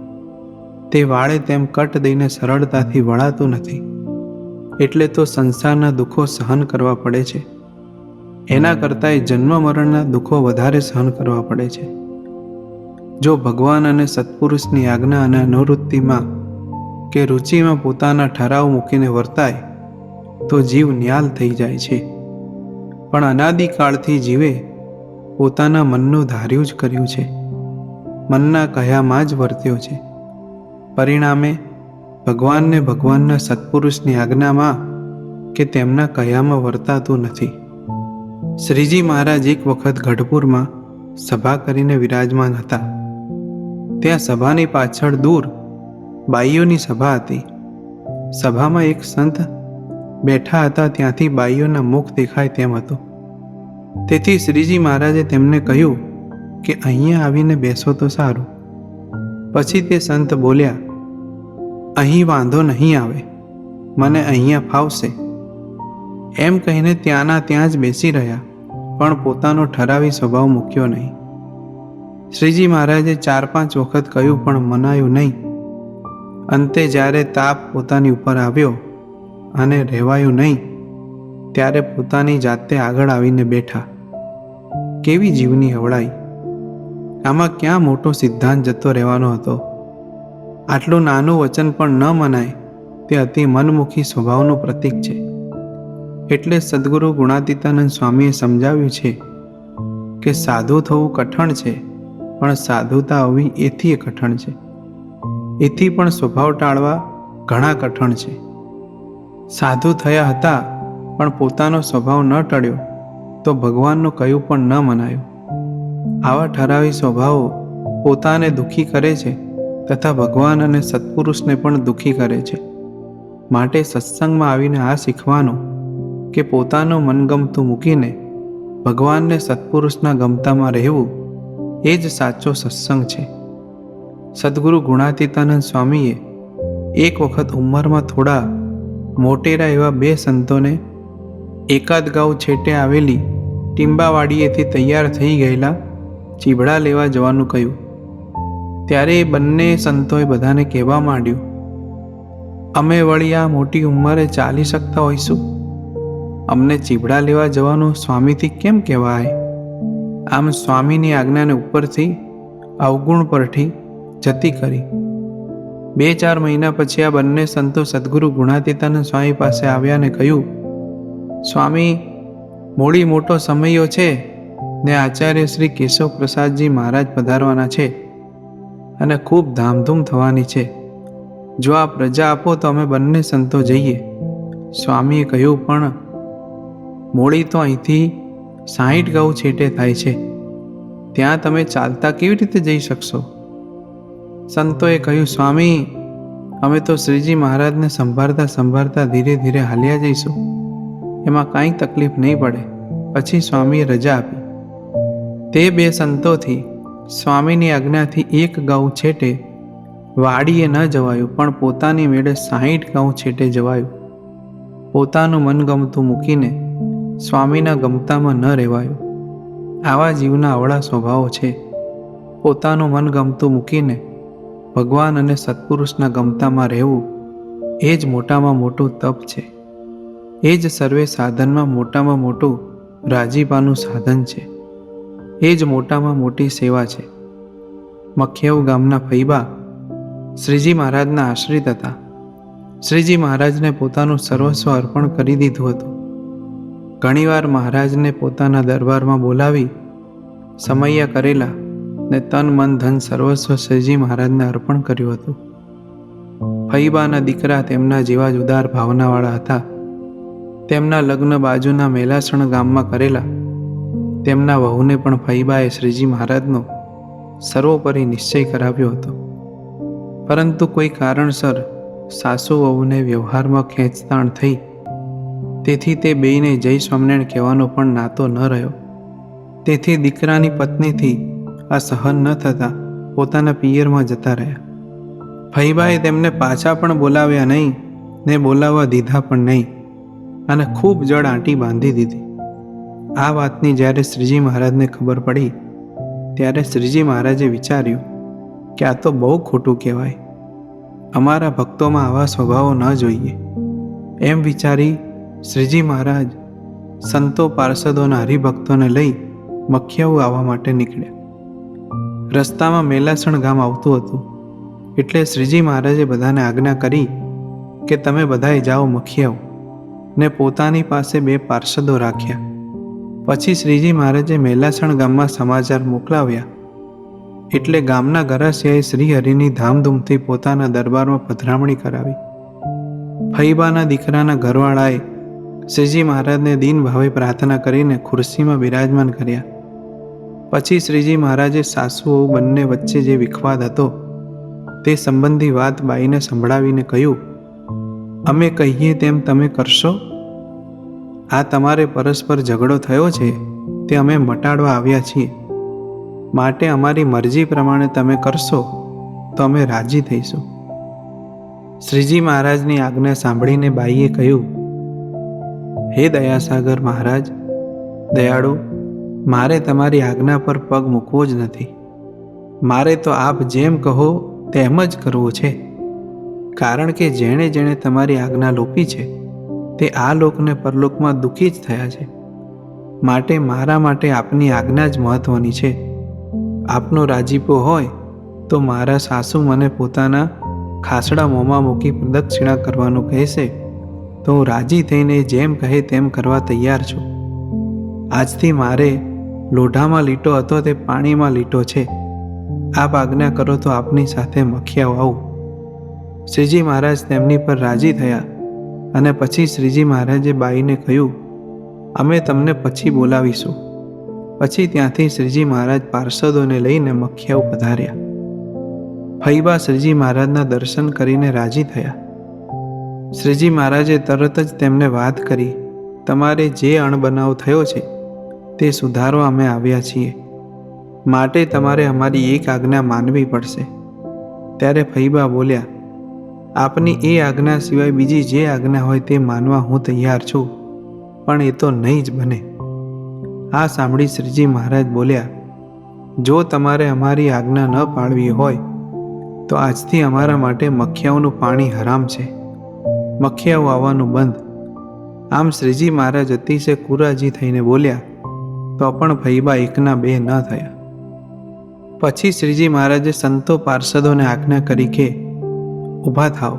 [SPEAKER 1] તે વાળે તેમ કટ દઈને સરળતાથી વળાતું નથી. એટલે તો સંસારના દુઃખો સહન કરવા પડે છે. એના કરતાંય જન્મ મરણના દુઃખો વધારે સહન કરવા પડે છે. જો ભગવાન અને સત્પુરુષની આજ્ઞા અને અનુવૃત્તિમાં કે રુચિમાં પોતાના ઠરાવ મૂકીને વર્તાય તો જીવ ન્યાલ થઈ જાય છે. પણ અનાદિકાળથી જીવે પોતાના મનનું ધાર્યું જ કર્યું છે, મનના કહ્યામાં જ વર્ત્યો છે. પરિણામે ભગવાનને ભગવાનના સત્પુરુષની આજ્ઞામાં કે તેમના કહ્યામાં વર્તાતું નથી. શ્રીજી મહારાજ એક વખત ગઢપુરમાં સભા કરીને વિરાજમાન હતા. ત્યાં સભાની પાછળ દૂર બાઈઓની સભા હતી. સભામાં એક સંત બેઠા હતા, ત્યાંથી બાઈઓના મુખ દેખાય તેમ હતું. તેથી શ્રીજી મહારાજે તેમને કહ્યું કે અહીંયા આવીને બેસો તો સારું. પછી તે સંત બોલ્યા, અહીં વાંધો નહીં આવે, મને અહીંયા ફાવશે. એમ કહીને ત્યાંના ત્યાં જ બેસી રહ્યા, પણ પોતાનો ઠરાવી સ્વભાવ મૂક્યો નહીં. શ્રીજી મહારાજે 4-5 વખત કહ્યું, પણ મનાયું નહીં. અંતે જ્યારે તાપ પોતાની ઉપર આવ્યો અને રહેવાયું નહીં, ત્યારે પોતાની જાતે આગળ આવીને બેઠા. કેવી જીવની હવળાઈ! આમાં ક્યાં મોટો સિદ્ધાંત જતો રહેવાનો હતો? આટલું નાનું વચન પણ ન મનાય તે અતિ મનમુખી સ્વભાવનું પ્રતીક છે. એટલે સદ્ગુરુ ગુણાતીતાનંદ સ્વામીએ સમજાવ્યું છે કે સાધુ થવું કઠણ છે, પણ સાધુતા હોવી એથી કઠણ છે. એથી પણ સ્વભાવ ટાળવા ઘણા કઠણ છે. સાધુ થયા હતા પણ પોતાનો સ્વભાવ ન ટળ્યો તો ભગવાનનું કહ્યું પણ ન મનાયું. આવા ઠરાવી સ્વભાવો પોતાને દુઃખી કરે છે તથા ભગવાન અને સત્પુરુષને પણ દુઃખી કરે છે. માટે સત્સંગમાં આવીને આ શીખવાનું કે પોતાનું મનગમતું મૂકીને ભગવાનને સત્પુરુષના ગમતામાં રહેવું એ જ સાચો સત્સંગ છે. સદ્ગુરુ ગુણાતીતાનંદ સ્વામીએ એક વખત ઉંમરમાં થોડા મોટેરા એવા બે સંતોને એકાદ ગાઉ છેટે આવેલી ટીંબાવાડીએથી તૈયાર થઈ ગયેલા ચીભડા લેવા જવાનું કહ્યું. ત્યારે એ બંને સંતોએ બધાને કહેવા માંડ્યું, અમે વળી આ મોટી ઉંમરે ચાલી શકતા હોઈશું, અમને ચીભડા લેવા જવાનું સ્વામીથી કેમ કહેવાય? આમ સ્વામીની આજ્ઞાને ઉપરથી અવગુણ પરથી જતી કરી. 2-4 મહિના પછી આ બંને સંતો સદ્ગુરુ ગુણાતીતાનંદ સ્વામી પાસે આવ્યા અને કહ્યું, સ્વામી, મોડી મોટો સમયો છે ને આચાર્ય શ્રી કેશવ પ્રસાદજી મહારાજ પધારવાના છે અને ખૂબ ધામધૂમ થવાની છે. જો આપ રજા આપો તો અમે બંને સંતો જઈએ. સ્વામીએ કહ્યું, પણ મોડી તો અહીંથી 60 ગાઉ છેટે થાય છે, ત્યાં તમે ચાલતા કેવી રીતે જઈ શકશો? સંતોએ કહ્યું, સ્વામી, અમે તો શ્રીજી મહારાજને સંભાળતા સંભાળતા ધીરે ધીરે હાલ્યા જઈશું, એમાં કાંઈ તકલીફ નહીં પડે. પછી સ્વામીએ રજા આપી. તે બે સંતોથી સ્વામીની આજ્ઞાથી 1 ગાઉ છેટે વાડીએ ન જવાયું, પણ પોતાની મેળે 60 ગાઉ છેટે જવાયું. પોતાનું મનગમતું મૂકીને સ્વામીના ગમતામાં ન રહેવાયું. આવા જીવના અવળા સ્વભાવો છે. પોતાનું મનગમતું મૂકીને ભગવાન અને સત્પુરુષના ગમતામાં રહેવું એ જ મોટામાં મોટું તપ છે. એ જ સર્વે સાધનમાં મોટામાં મોટું રાજીપાનું સાધન છે. એ જ મોટામાં મોટી સેવા છે. મખિયાઉ ગામના ફૈબા શ્રીજી મહારાજના આશ્રિત હતા. શ્રીજી મહારાજને પોતાનું સર્વસ્વ અર્પણ કરી દીધું હતું. ઘણીવાર મહારાજને પોતાના દરબારમાં બોલાવી સમૈયા કરેલા ને તન મન ધન સર્વસ્વ શ્રીજી મહારાજને અર્પણ કર્યું હતું. ફૈબાના દીકરા તેમના જેવા જ ઉદાર ભાવનાવાળા હતા. તેમના લગ્ન બાજુના મેલાસણ ગામમાં કરેલા. તેમના વહુને પણ ફૈબાએ શ્રીજી મહારાજનો સર્વોપરી નિશ્ચય કરાવ્યો હતો. પરંતુ કોઈ કારણસર સાસુ વહુને વ્યવહારમાં ખેંચતાણ થઈ, તેથી તે બેયને જય સ્વામિનારાયણ કહેવાનો પણ નાતો ન રહ્યો. તેથી દીકરાની પત્નીથી આ સહન ન થતાં પોતાના પિયરમાં જતા રહ્યા. ફૈબાએ તેમને પાછા પણ બોલાવ્યા નહીં ને બોલાવવા દીધા પણ નહીં અને ખૂબ જડ આંટી બાંધી દીધી. આ વાતની જ્યારે શ્રીજી મહારાજને ખબર પડી ત્યારે શ્રીજી મહારાજે વિચાર્યું કે આ તો બહુ ખોટું કહેવાય, અમારા ભક્તોમાં આવા સ્વભાવો ન જોઈએ. એમ વિચારી શ્રીજી મહારાજ સંતો પાર્ષદોના હરિભક્તોને લઈ મખિયાઉ આવવા માટે નીકળ્યા. રસ્તામાં મેલાસણ ગામ આવતું હતું એટલે શ્રીજી મહારાજે બધાને આજ્ઞા કરી કે તમે બધાએ જાઓ મખિયાઉ, ને પોતાની પાસે 2 પાર્ષદો રાખ્યા. પછી શ્રીજી મહારાજે મેલાસણ ગામમાં સમાચાર મોકલાવ્યા એટલે ગામના ગરાસિયાએ શ્રીહરિની ધામધૂમથી પોતાના દરબારમાં પધરામણી કરાવી. ફૈબાના દીકરાના ઘરવાળાએ શ્રીજી મહારાજને દીન ભાવે પ્રાર્થના કરીને ખુરશીમાં બિરાજમાન કર્યા. પછી શ્રીજી મહારાજે સાસુઓ બંને વચ્ચે જે વિખવાદ હતો તે સંબંધી વાત બાઈને સંભળાવીને કહ્યું, અમે કહીએ તેમ તમે કરશો? આ તમારે પરસ્પર ઝઘડો થયો છે તે અમે મટાડવા આવ્યા છીએ, માટે અમારી મરજી પ્રમાણે તમે કરશો તો અમે રાજી થઈશું. શ્રીજી મહારાજની આજ્ઞા સાંભળીને બાઈએ કહ્યું, હે દયાસાગર મહારાજ, દયાળુ, મારે તમારી આજ્ઞા પર પગ મૂકવો જ નથી. મારે તો આપ જેમ કહો તેમ જ કરવું છે. કારણ કે જેણે જેણે તમારી આજ્ઞા લોપી છે તે આ લોકને પરલોકમાં દુઃખી જ થયા છે. માટે મારા માટે આપની આજ્ઞા જ મહત્વની છે. આપનો રાજીપો હોય તો મારા સાસુ મને પોતાના ખાસડા મોંમાં મૂકી પ્રદક્ષિણા કરવાનું કહેશે તો હું રાજી થઈને જેમ કહે તેમ કરવા તૈયાર છું. આજથી મારે લોઢામાં લીટો હતો તે પાણીમાં લીટો છે. આપ આજ્ઞા કરો તો આપની સાથે મખિયાઓ આવું. શ્રીજી મહારાજ તેમની પર રાજી થયા અને પછી શ્રીજી મહારાજે બાઈને કહ્યું, અમે તમને પછી બોલાવીશું. પછી ત્યાંથી શ્રીજી મહારાજ પાર્ષદોને લઈને મખિયાઓ પધાર્યા. ફઈબા શ્રીજી મહારાજના દર્શન કરીને રાજી થયા. શ્રીજી મહારાજે તરત જ તેમને વાત કરી, તમારે જે અણબનાવ થયો છે તે સુધારવા અમે આવ્યા છીએ, માટે તમારે અમારી એક આજ્ઞા માનવી પડશે. ત્યારે ફઈબા બોલ્યા, આપની એ આજ્ઞા સિવાય બીજી જે આજ્ઞા હોય તે માનવા હું તૈયાર છું, પણ એ તો નહીં જ બને. આ સાંભળી શ્રીજી મહારાજ બોલ્યા, જો તમારે અમારી આજ્ઞા ન પાળવી હોય તો આજથી અમારા માટે મખિયાઓનું પાણી હરામ છે. મખિયાઓ આવવાનું બંધ. આમ શ્રીજી મહારાજ અતિશય કુરાજી થઈને બોલ્યા તો પણ ફઈબા એકના બે ન થયા. પછી શ્રીજી મહારાજે સંતો પાર્ષદોને આજ્ઞા કરી કે ઊભા થાઓ,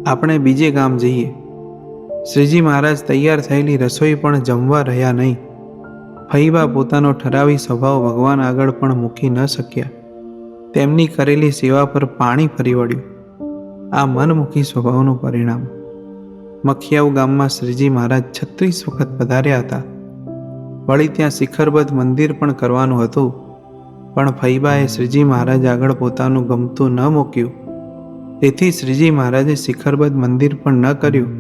[SPEAKER 1] આપણે બીજે ગામ જઈએ. શ્રીજી મહારાજ તૈયાર થયેલી રસોઈ પણ જમવા રહ્યા નહીં. ફઈબા પોતાનો ઠરાવી સ્વભાવ ભગવાન આગળ પણ મૂકી ન શક્યા. તેમની કરેલી સેવા પર પાણી ફરી વળ્યું. આ મનમુખી સ્વભાવનું પરિણામ. મખિયાઉ ગામમાં શ્રીજી મહારાજ 36 વખત પધાર્યા હતા. વળી ત્યાં શિખરબદ્ધ મંદિર પણ કરવાનું હતું, પણ ફઈબાએ શ્રીજી મહારાજ આગળ પોતાનું ગમતું ન મૂક્યું. તેથી શ્રીજી મહારાજે શિખરબદ્ધ મંદિર પણ ન કર્યું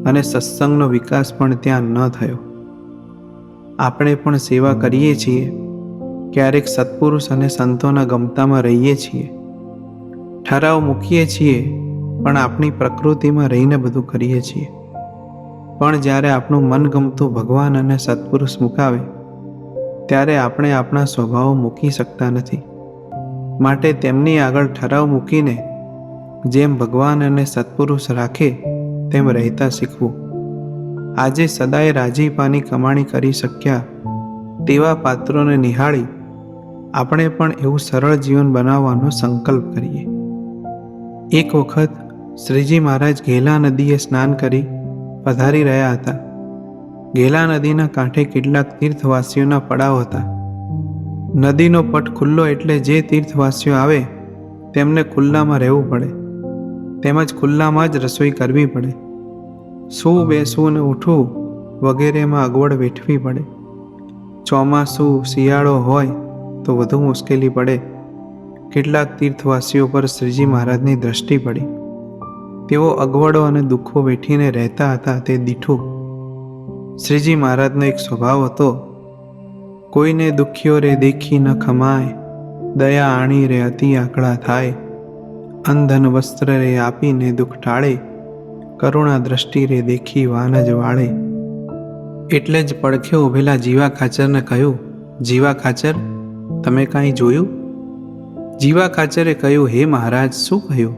[SPEAKER 1] અને સત્સંગનો વિકાસ પણ ત્યાં ન થયો. આપણે પણ સેવા કરીએ છીએ, ક્યારેક સત્પુરુષ અને સંતોના ગમતામાં રહીએ છીએ, ઠરાવ મૂકીએ છીએ, પણ આપણી પ્રકૃતિમાં રહીને બધું કરીએ છીએ. પણ જ્યારે આપણું મનગમતું ભગવાન અને સત્પુરુષ મુકાવે ત્યારે આપણે આપણા સ્વભાવો મૂકી શકતા નથી. માટે તેમની આગળ ઠરાવ મૂકીને જેમ ભગવાન અને સત્પુરુષ રાખે તેમ રહેતા શીખવું. આજે સદાય રાજીપાની કમાણી કરી શક્યા તેવા પાત્રોને નિહાળી આપણે પણ એવું સરળ જીવન બનાવવાનો સંકલ્પ કરીએ. એક વખત શ્રીજી મહારાજ ઘેલા નદીએ સ્નાન કરી પધારી રહ્યા હતા. ઘેલા નદીના કાંઠે કેટલાક તીર્થવાસીઓના પડાવ હતા. નદીનો પટ ખુલ્લો એટલે જે તીર્થવાસીઓ આવે તેમને ખુલ્લામાં રહેવું પડે, તેમજ ખુલ્લામાં જ રસોઈ કરવી પડે. સૂવું, બેસવું ને ઉઠવું વગેરેમાં અગવડ વેઠવી પડે. ચોમાસું, શિયાળો હોય તો વધુ મુશ્કેલી પડે. કેટલાક તીર્થવાસીઓ પર શ્રીજી મહારાજની દ્રષ્ટિ પડી. તેઓ અગવડો અને દુઃખો વેઠીને રહેતા હતા તે દીઠું. શ્રીજી મહારાજનો એક સ્વભાવ હતો, કોઈને દુખ્યો રે દેખી ન ખમાય, દયા આણી રે અતિ આકળા થાય, અંધન વસ્ત્ર રે આપીને દુઃખ ટાળે, કરુણા દ્રષ્ટિ રે દેખી વાન જ વાળે. એટલે જ પડખે ઊભેલા જીવા ખાચરને કહ્યું, જીવા ખાચર, તમે કાંઈ જોયું? જીવા ખાચરે કહ્યું, હે મહારાજ, શું કહ્યું?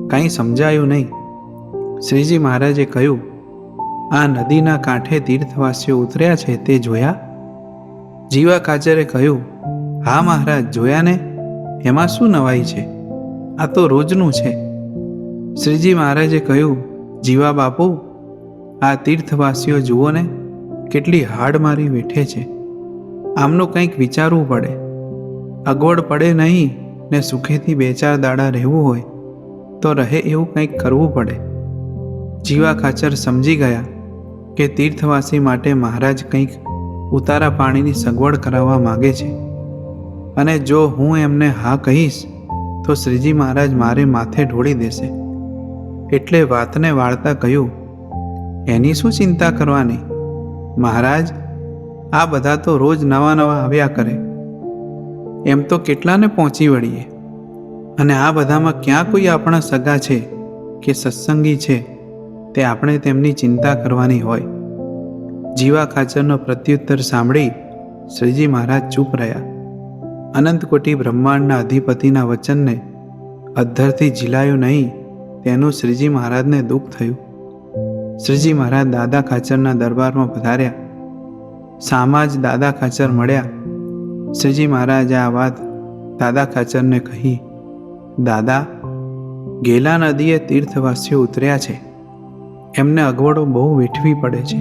[SPEAKER 1] કાંઈ સમજાયું નહીં. શ્રીજી મહારાજે કહ્યું, આ નદીના કાંઠે તીર્થવાસીઓ ઉતર્યા છે તે જોયા? જીવા ખાચરે કહ્યું, હા મહારાજ, જોયા ને. એમાં શું નવાઈ છે? આ તો રોજનું છે. શ્રીજી મહારાજે કહ્યું, જીવા બાપુ, આ તીર્થવાસીઓ જુઓ ને, કેટલી હાડ મારી બેઠે છે. આમનું કંઈક વિચારવું પડે. અગવડ પડે નહીં ને સુખેથી 2-4 દાડા રહેવું હોય તો રહે એવું કંઈક કરવું પડે. જીવા ખાચર સમજી ગયા કે તીર્થવાસી માટે મહારાજ કંઈક ઉતારા પાણીની સગવડ કરાવવા માગે છે, અને જો હું એમને હા કહીશ તો શ્રીજી મહારાજ મારે માથે ઢોળી દેશે. એટલે વાતને વાળતા કહ્યું, એની શું ચિંતા કરવાની મહારાજ, આ બધા તો રોજ નવા નવા આવ્યા કરે, એમ તો કેટલાને પહોંચી વળીએ, અને આ બધામાં ક્યાં કોઈ આપણા સગા છે કે સત્સંગી છે તે આપણે તેમની ચિંતા કરવાની હોય. જીવા ખાચરનો પ્રત્યુત્તર સાંભળી શ્રીજી મહારાજ ચૂપ રહ્યા. અનંતકોટી બ્રહ્માંડના અધિપતિના વચનને અધ્ધરથી ઝીલાયું નહીં તેનું શ્રીજી મહારાજને દુઃખ થયું. શ્રીજી મહારાજ દાદા ખાચરના દરબારમાં પધાર્યા. સામા જ દાદા ખાચર મળ્યા. શ્રીજી મહારાજે આ વાત દાદા ખાચરને કહી. દાદા, ગેલા નદીએ તીર્થવાસીઓ ઉતર્યા છે. એમને અગવડો બહુ વેઠવી પડે છે.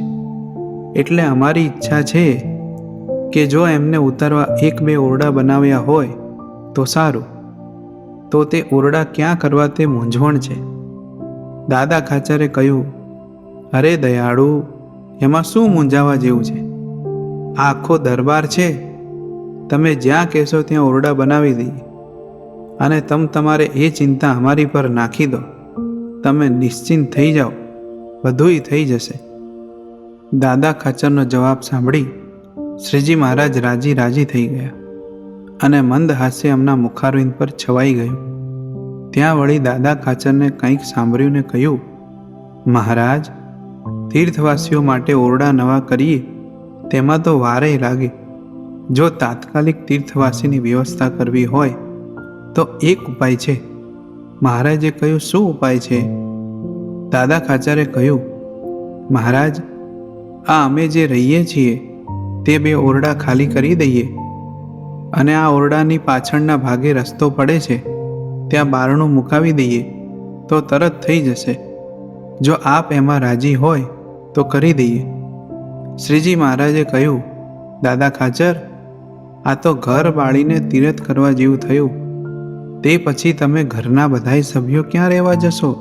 [SPEAKER 1] એટલે અમારી ઈચ્છા છે કે જો એમને ઉતારવા 1-2 ઓરડા બનાવ્યા હોય તો સારું. તો તે ઓરડા ક્યાં કરવા તે મૂંઝવણ છે. દાદા ખાચરે કહ્યું, અરે દયાળુ, એમાં શું મૂંઝાવા જેવું છે? આ આખો દરબાર છે. તમે જ્યાં કહેશો ત્યાં ઓરડા બનાવી દઈએ. અને તમારે એ ચિંતા અમારી પર નાખી દો. તમે નિશ્ચિંત થઈ જાઓ, બધુંય થઈ જશે. દાદા ખાચરનો જવાબ સાંભળી શ્રીજી મહારાજ રાજી થઈ ગયા અને મંદ હાસ્ય એમના મુખારવિંદ પર છવાઈ ગયું. ત્યાં વળી દાદા ખાચરને કંઈક સાંભળ્યું ને કહ્યું, મહારાજ, તીર્થવાસીઓ માટે ઓરડા નવા કરીએ તેમાં તો વારેય લાગે. જો તાત્કાલિક તીર્થવાસીની વ્યવસ્થા કરવી હોય તો એક ઉપાય છે. મહારાજે કહ્યું, શું ઉપાય છે? દાદા ખાચરે કહ્યું, મહારાજ, આ અમે જે રહીએ છીએ તે 2 ઓરડા ખાલી કરી દઈએ અને આ ઓરડાની પાછળના ભાગે રસ્તો પડે છે ત્યાં બારણું મુકાવી દઈએ તો તરત થઈ જશે. જો આપ એમાં રાજી હોય તો કરી દઈએ. શ્રીજી મહારાજે કહ્યું, દાદા ખાચર, આ તો ઘર બાળીને તીરથ કરવા જેવું થયું. તે પછી તમે ઘરના બધાય સભ્યો ક્યાં રહેવા જશો?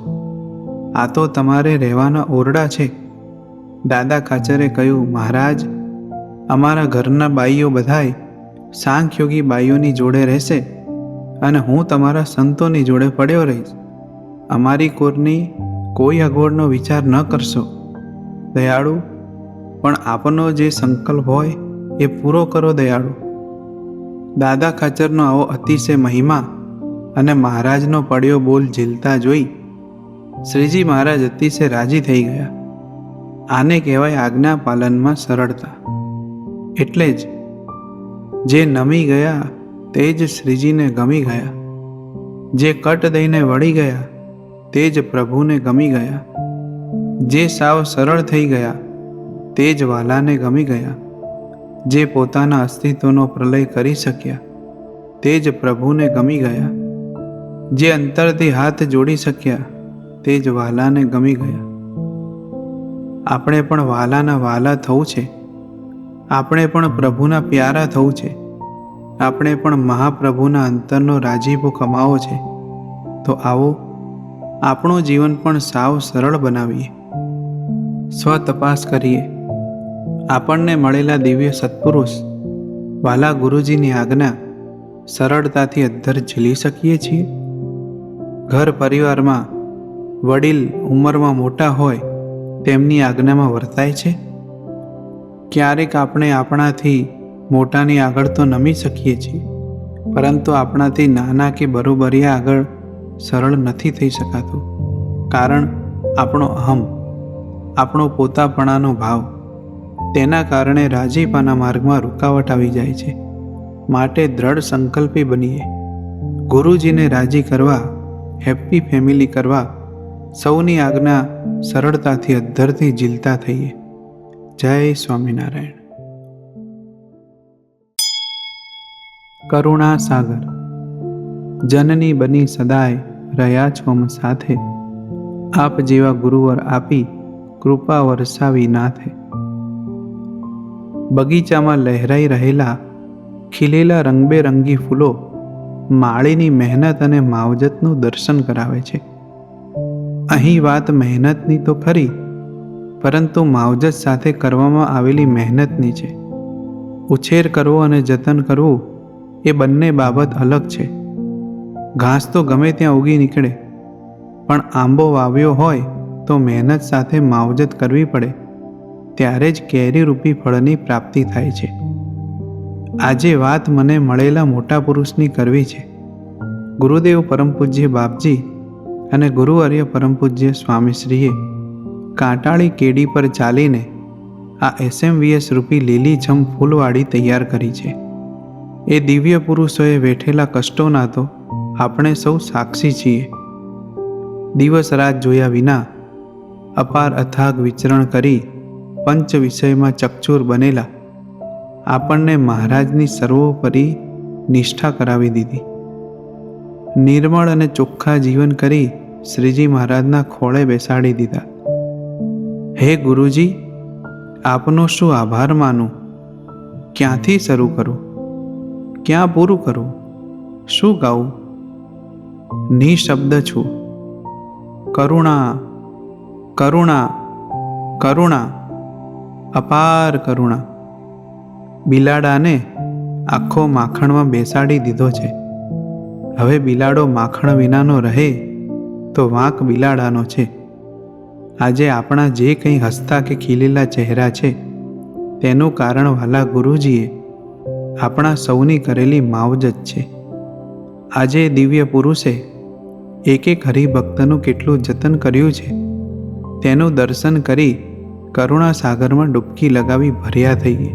[SPEAKER 1] આ તો તમારે રહેવાના ઓરડા છે. દાદા ખાચરે કહ્યું, મહારાજ, અમારા ઘરના બાઈઓ બધાય સાંખ્યોગી બાઈઓની જોડે રહેશે અને હું તમારા સંતોની જોડે પડ્યો રહીશ. અમારી કોરની કોઈ અગવડનો વિચાર ન કરશો. દયાળુ, પણ આપનો જે સંકલ્પ હોય એ પૂરો કરો દયાળુ. દાદા ખાચરનો આવો અતિશય મહિમા અને મહારાજનો પડ્યો બોલ ઝીલતા જોઈ શ્રીજી મહારાજ અતિશય રાજી થઈ ગયા. આને કહેવાય આજ્ઞા પાલનમાં સરળતા. એટલે જ જે નમી ગયા તે જ શ્રીજીને ગમી ગયા. જે કટ દઈને વળી ગયા તે જ પ્રભુને ગમી ગયા. જે સાવ સરળ થઈ ગયા તે જ વાલાને ગમી ગયા. જે પોતાના અસ્તિત્વનો પ્રલય કરી શક્યા તે જ પ્રભુને ગમી ગયા. જે અંતરથી હાથ જોડી શક્યા તે જ વાલાને ગમી ગયા. આપણે પણ વાલાના વાલા થવું છે. આપણે પણ પ્રભુના પ્યારા થવું છે. આપણે પણ મહાપ્રભુના અંતરનો રાજીપો કમાવો છે. તો આવો આપણું જીવન પણ સાવ સરળ બનાવીએ. સ્વતપાસ કરીએ. આપણને મળેલા દિવ્ય સત્પુરુષ વાલા ગુરુજીની આજ્ઞા સરળતાથી અદ્ધર ઝીલી શકીએ છીએ. ઘર પરિવારમાં વડીલ ઉંમરમાં મોટા હોય તેમની આજ્ઞામાં વર્તાય છે. ક્યારેક આપણે આપણાથી મોટાની આગળ તો નમી શકીએ છીએ, પરંતુ આપણાથી નાના કે બરોબરિયા આગળ સરળ નથી થઈ શકાતું. કારણ આપણો અહમ, આપણો પોતાપણાનો ભાવ. તેના કારણે રાજીપાના માર્ગમાં રૂકાવટ આવી જાય છે. માટે દ્રઢ સંકલ્પી બનીએ. ગુરુજીને રાજી કરવા, હેપી ફેમિલી કરવા, સૌની આજ્ઞા સરળતાથી અદ્ધરથી ઝીલતા થઈએ. જય સ્વામિનારાયણ. કરુણા સાગર. જનની બની સદાય રહ્યા છો અમ સાથે. આપ જેવા ગુરુવર આપી કૃપા વરસાવી નાથે. બગીચામાં લહેરાઈ રહેલા ખીલેલા રંગબેરંગી ફૂલો માળીની મહેનત અને માવજતનું દર્શન કરાવે છે. અહીં વાત મહેનતની તો ખરી, પરંતુ માવજત સાથે કરવામાં આવેલી મહેનતની છે. ઉછેર કરવો અને જતન કરવું એ બંને બાબત અલગ છે. ઘાસ તો ગમે ત્યાં ઉગી નીકળે, પણ આંબો વાવ્યો હોય તો મહેનત સાથે માવજત કરવી પડે, ત્યારે જ કેરીરૂપી ફળની પ્રાપ્તિ થાય છે. આજે વાત મને મળેલા મોટા પુરુષની કરવી છે. ગુરુદેવ પરમ પૂજ્ય બાપજી અને ગુરુવર્ય પરમ પૂજ્ય સ્વામીશ્રીએ કાંટાળી કેડી પર ચાલીને આ SMVS રૂપી લીલીછમ ફૂલવાડી તૈયાર કરી છે. એ દિવ્ય પુરુષોએ વેઠેલા કષ્ટોના તો આપણે સૌ સાક્ષી છીએ. દિવસ રાત જોયા વિના અપાર અથાગ વિચરણ કરી પંચ વિષયમાં ચકચૂર બનેલા આપણને મહારાજની સર્વોપરી નિષ્ઠા કરાવી દીધી. નિર્મળ અને ચોખ્ખા જીવન કરી શ્રીજી મહારાજના ખોળે બેસાડી દીધા. હે ગુરુજી, આપનો શું આભાર માનું? ક્યાંથી શરૂ કરું? ક્યાં પૂરું કરું? શું ગાવું? નિશબ્દ છું. કરુણા, કરુણા, કરુણા, અપાર કરુણા. બિલાડાને આખો માખણમાં બેસાડી દીધો છે. હવે બિલાડો માખણ વિનાનો રહે તો વાંક બિલાડાનો છે. આજે આપણા જે કંઈ હસતા કે ખીલેલા ચહેરા છે તેનું કારણ વાલા ગુરુજીએ આપણા સૌની કરેલી માવજત છે. આજે દિવ્ય પુરુષે એક એક હરિભક્તનું કેટલું જતન કર્યું છે તેનું દર્શન કરી કરુણા સાગરમાં ડૂબકી લગાવી ભર્યા થઈએ.